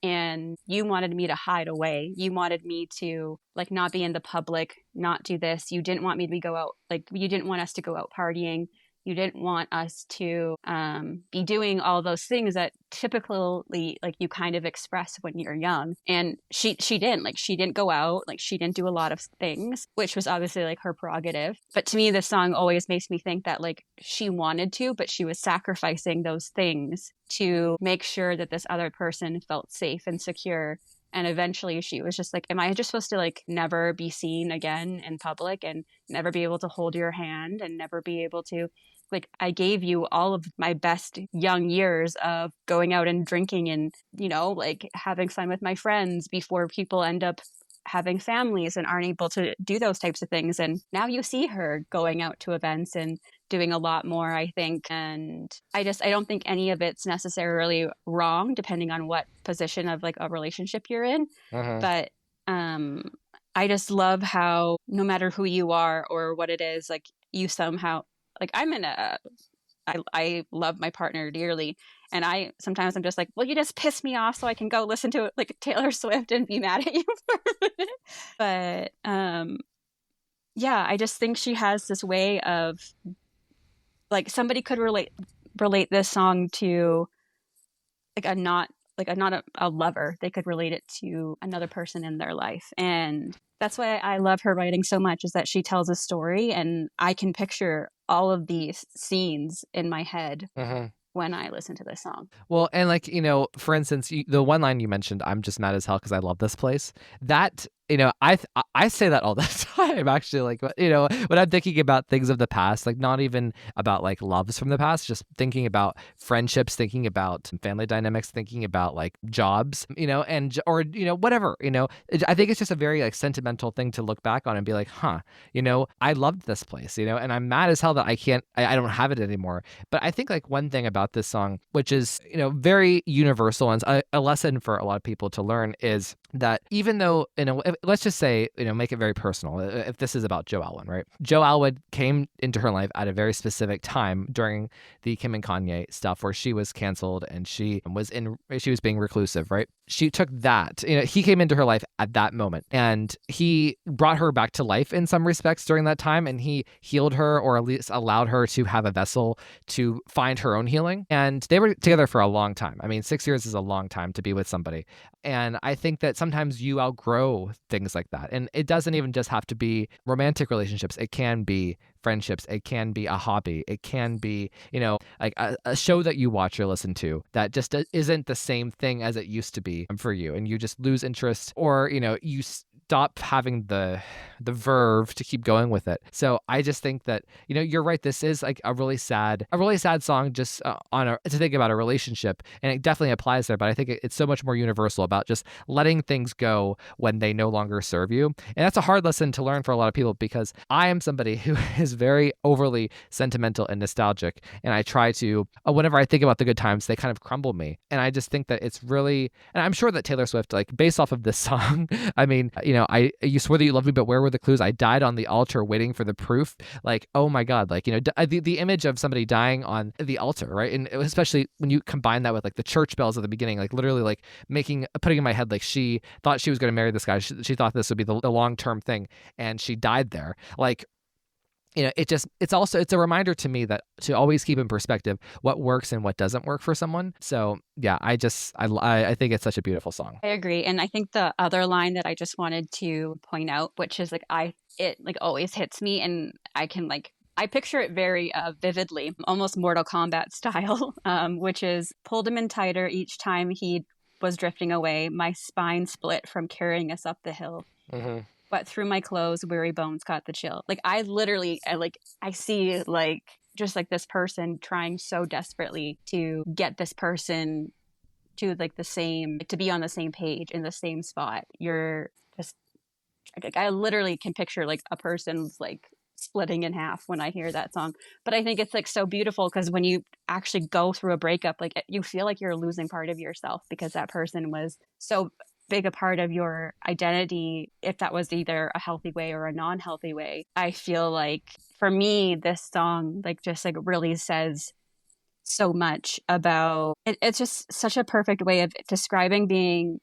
and you wanted me to hide away. You wanted me to, like, not be in the public, not do this. You didn't want me to go out, like, you didn't want us to go out partying. You didn't want us to be doing all those things that typically, like, you kind of express when you're young. And she didn't. Like, she didn't go out. Like, she didn't do a lot of things, which was obviously, like, her prerogative. But to me, this song always makes me think that, like, she wanted to, but she was sacrificing those things to make sure that this other person felt safe and secure. And eventually she was just like, am I just supposed to, like, never be seen again in public and never be able to hold your hand and never be able to like I gave you all of my best young years of going out and drinking and, you know, like having fun with my friends before people end up having families and aren't able to do those types of things. And now you see her going out to events and doing a lot more, I think. And I don't think any of it's necessarily wrong, depending on what position of like a relationship you're in. But I just love how no matter who you are or what it is, like you somehow, like I love my partner dearly. And sometimes I'm just like, well, you just piss me off so I can go listen to like Taylor Swift and be mad at you for a minute. But yeah, I just think she has this way of like somebody could relate this song to like a lover. They could relate it to another person in their life. And that's why I love her writing so much, is that she tells a story and I can picture all of these scenes in my head when I listen to this song. Well, and like, you know, for instance, the one line you mentioned, I'm just mad as hell because I love this place. That, you know, I say that all the time, actually, like, you know, when I'm thinking about things of the past, like not even about like loves from the past, just thinking about friendships, thinking about family dynamics, thinking about like jobs, you know, or, you know, whatever, you know, I think it's just a very like sentimental thing to look back on and be like, huh, you know, I loved this place, you know, and I'm mad as hell that I don't have it anymore. But I think like one thing about this song, which is, you know, very universal and a lesson for a lot of people to learn, is that even though, you know, let's just say, you know, make it very personal. If this is about Joe Alwyn, right? Joe Alwyn came into her life at a very specific time during the Kim and Kanye stuff where she was canceled and she was being reclusive, right? She took that, you know, he came into her life at that moment and he brought her back to life in some respects during that time, and he healed her, or at least allowed her to have a vessel to find her own healing. And they were together for a long time. I mean, 6 years is a long time to be with somebody. And I think that sometimes you outgrow things like that. And it doesn't even just have to be romantic relationships. It can be friendships. It can be a hobby. It can be, you know, like a show that you watch or listen to that just isn't the same thing as it used to be for you. And you just lose interest, or, you know, you stop having the verve to keep going with it. So I just think that, you know, you're right. This is like a really sad song just to think about a relationship, and it definitely applies there. But I think it's so much more universal about just letting things go when they no longer serve you. And that's a hard lesson to learn for a lot of people, because I am somebody who is very overly sentimental and nostalgic. And I try to, whenever I think about the good times, they kind of crumble me. And I just think that it's really, and I'm sure that Taylor Swift, like based off of this song, I mean, you know, you swore that you loved me, but where were the clues? I died on the altar waiting for the proof. Like, oh my God, like, you know, the image of somebody dying on the altar, right? And especially when you combine that with like the church bells at the beginning, like literally like putting in my head, like she thought she was going to marry this guy. She thought this would be the long-term thing, and she died there. Like, you know, it's a reminder to me that to always keep in perspective what works and what doesn't work for someone. So yeah, I think it's such a beautiful song. I agree. And I think the other line that I just wanted to point out, which is like, it like always hits me, and I picture it very vividly, almost Mortal Kombat style, which is pulled him in tighter each time he was drifting away. My spine split from carrying us up the hill. But through my clothes, weary bones caught the chill. Like I see like just like this person trying so desperately to get this person to like to be on the same page in the same spot. You're just, I literally can picture like a person's like splitting in half when I hear that song. But I think it's like so beautiful, because when you actually go through a breakup, like you feel like you're losing part of yourself, because that person was so big a part of your identity, if that was either a healthy way or a non-healthy way. I feel like for me, this song like just like really says so much about it. It's just such a perfect way of describing being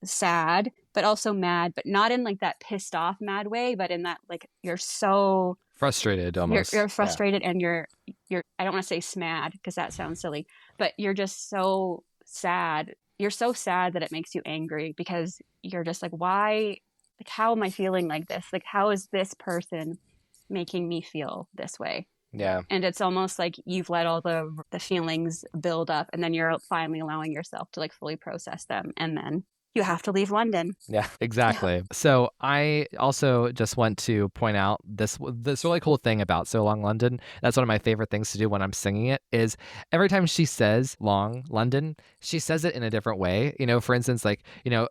sad, but also mad, but not in like that pissed off mad way, but in that like you're so Frustrated almost. You're frustrated, and you're I don't want to say smad because that sounds silly, but you're just so sad. You're so sad that it makes you angry, because you're just like, why, like, how am I feeling like this? Like, how is this person making me feel this way? Yeah. And it's almost like you've let all the feelings build up, and then you're finally allowing yourself to like fully process them and then You have to leave London. Yeah, exactly. So I also just want to point out this really cool thing about So Long London. That's one of my favorite things to do when I'm singing it is every time she says Long London, she says it in a different way. For instance, like,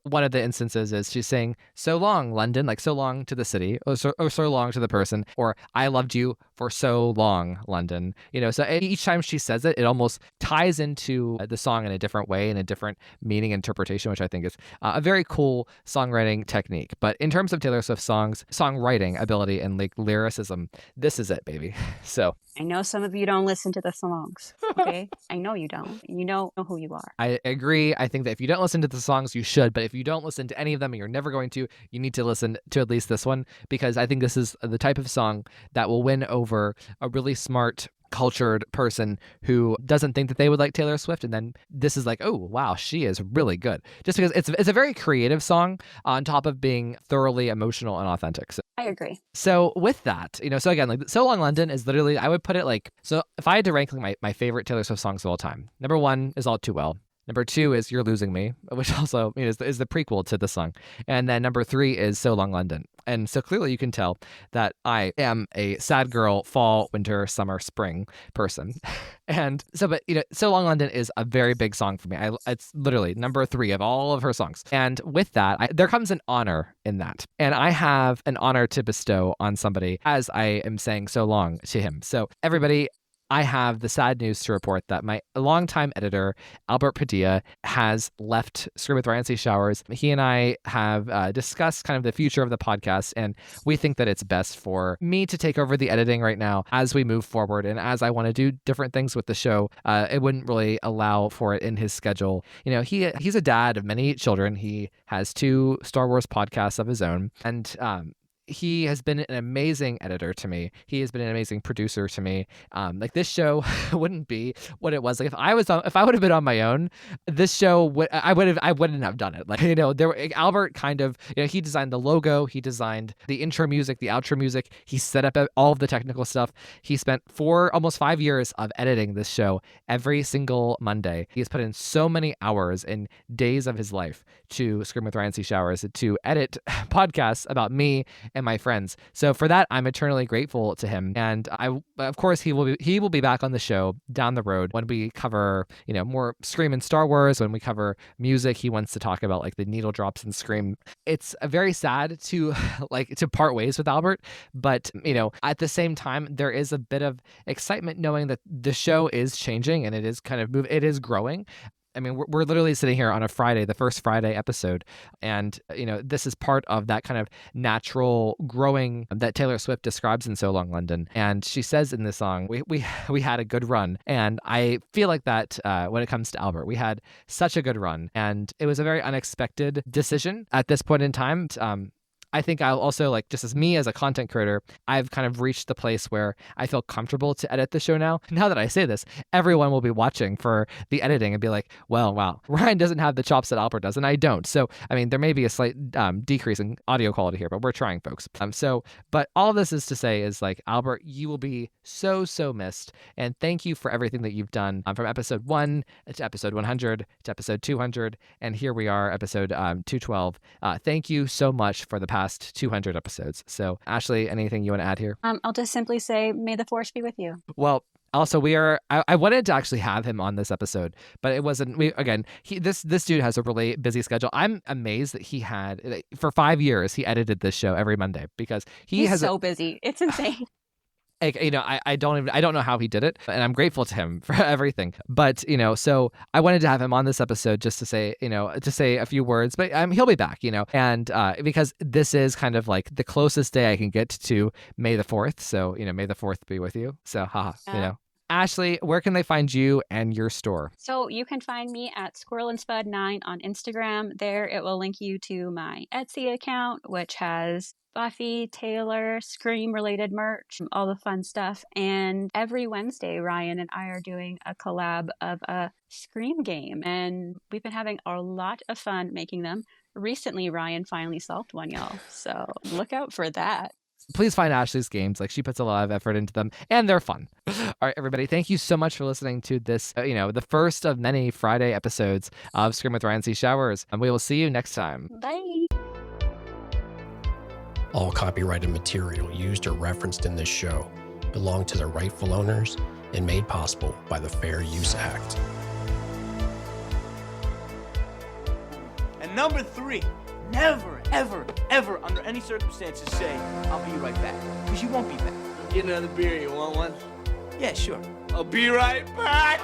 one of the instances is she's saying so long London, like so long to the city, or so long to the person, or I loved you for so long London. So each time she says it, it almost ties into the song in a different way, in a different meaning interpretation, which I think is a very cool songwriting technique. But in terms of Taylor Swift songs, songwriting ability and like lyricism, this is it, baby. So I know some of you don't listen to the songs. Okay, I know you don't. You know who you are. I agree. I think that if you don't listen to the songs, you should. But if you don't listen to any of them and you're never going to, you need to listen to at least this one, because I think this is the type of song that will win over a really smart, cultured person who doesn't think that they would like Taylor Swift, and then this is like, oh wow, she is really good, just because it's a very creative song on top of being thoroughly emotional and authentic. I agree. So with that, so again, like So Long London is literally, I would put it like, so if I had to rank like my favorite Taylor Swift songs of all time, number 1 is All Too Well. Number 2 is You're Losing Me, which also is the prequel to the song. And then number 3 is So Long London. And so clearly you can tell that I am a sad girl, fall, winter, summer, spring person. And so, but So Long London is a very big song for me. It's literally number 3 of all of her songs. And with that, there comes an honor in that. And I have an honor to bestow on somebody as I am saying so long to him. So everybody, I have the sad news to report that my longtime editor, Albert Padilla, has left Scream with Ryan C. Showers. He and I have discussed kind of the future of the podcast, and we think that it's best for me to take over the editing right now as we move forward. And as I want to do different things with the show, it wouldn't really allow for it in his schedule. He's a dad of many children. He has 2 Star Wars podcasts of his own, and he has been an amazing editor to me. He has been an amazing producer to me. Like this show wouldn't be what it was. Like if I would have been on my own, this show I wouldn't have done it. Like Albert kind of he designed the logo, he designed the intro music, the outro music. He set up all of the technical stuff. He spent almost 5 years of editing this show every single Monday. He has put in so many hours and days of his life to Scream with Ryan C. Showers to edit podcasts about me and my friends. So for that, I'm eternally grateful to him. And of course, he will be back on the show down the road when we cover, more Scream and Star Wars, when we cover music. He wants to talk about like the needle drops in Scream. It's very sad to part ways with Albert, but at the same time, there is a bit of excitement knowing that the show is changing and it is it is growing. I mean, we're literally sitting here on a Friday, the first Friday episode, and this is part of that kind of natural growing that Taylor Swift describes in So Long London. And she says in this song, we had a good run, and I feel like that when it comes to Albert, we had such a good run, and it was a very unexpected decision at this point in time. I think I'll also, just as me as a content creator, I've kind of reached the place where I feel comfortable to edit the show now. Now that I say this, everyone will be watching for the editing and be like, well, wow, Ryan doesn't have the chops that Albert does, and I don't. So, I mean, there may be a slight decrease in audio quality here, but we're trying, folks. But all of this is to say is Albert, you will be so, so missed. And thank you for everything that you've done from episode 1 to episode 100 to episode 200. And here we are, episode 212. Thank you so much for the past 200 episodes. So Ashley, anything you want to add here? I'll just simply say, may the force be with you. Well, also, I wanted to actually have him on this episode, but it wasn't. This dude has a really busy schedule. I'm amazed that he had, for 5 years, he edited this show every Monday because he's so busy. It's insane. I don't know how he did it, and I'm grateful to him for everything. But so I wanted to have him on this episode just to say a few words. But he'll be back, and because this is kind of like the closest day I can get to May the 4th. So May the 4th be with you. So Ashley, where can they find you and your store? So you can find me at SquirrelandSpud9 on Instagram. There it will link you to my Etsy account, which has Buffy, Taylor, Scream-related merch, all the fun stuff. And every Wednesday, Ryan and I are doing a collab of a Scream game. And we've been having a lot of fun making them. Recently, Ryan finally solved one, y'all. So look out for that. please find Ashley's games. Like, she puts a lot of effort into them, and they're fun. All right, everybody, thank you so much for listening to this, the first of many Friday episodes of Scream with Ryan C. Showers, and we will see you next time. Bye. All copyrighted material used or referenced in this show belong to their rightful owners and made possible by the Fair Use Act. And number 3, never, ever, ever, under any circumstances say, I'll be right back. Because you won't be back. Get another beer, you want one? Yeah, sure. I'll be right back!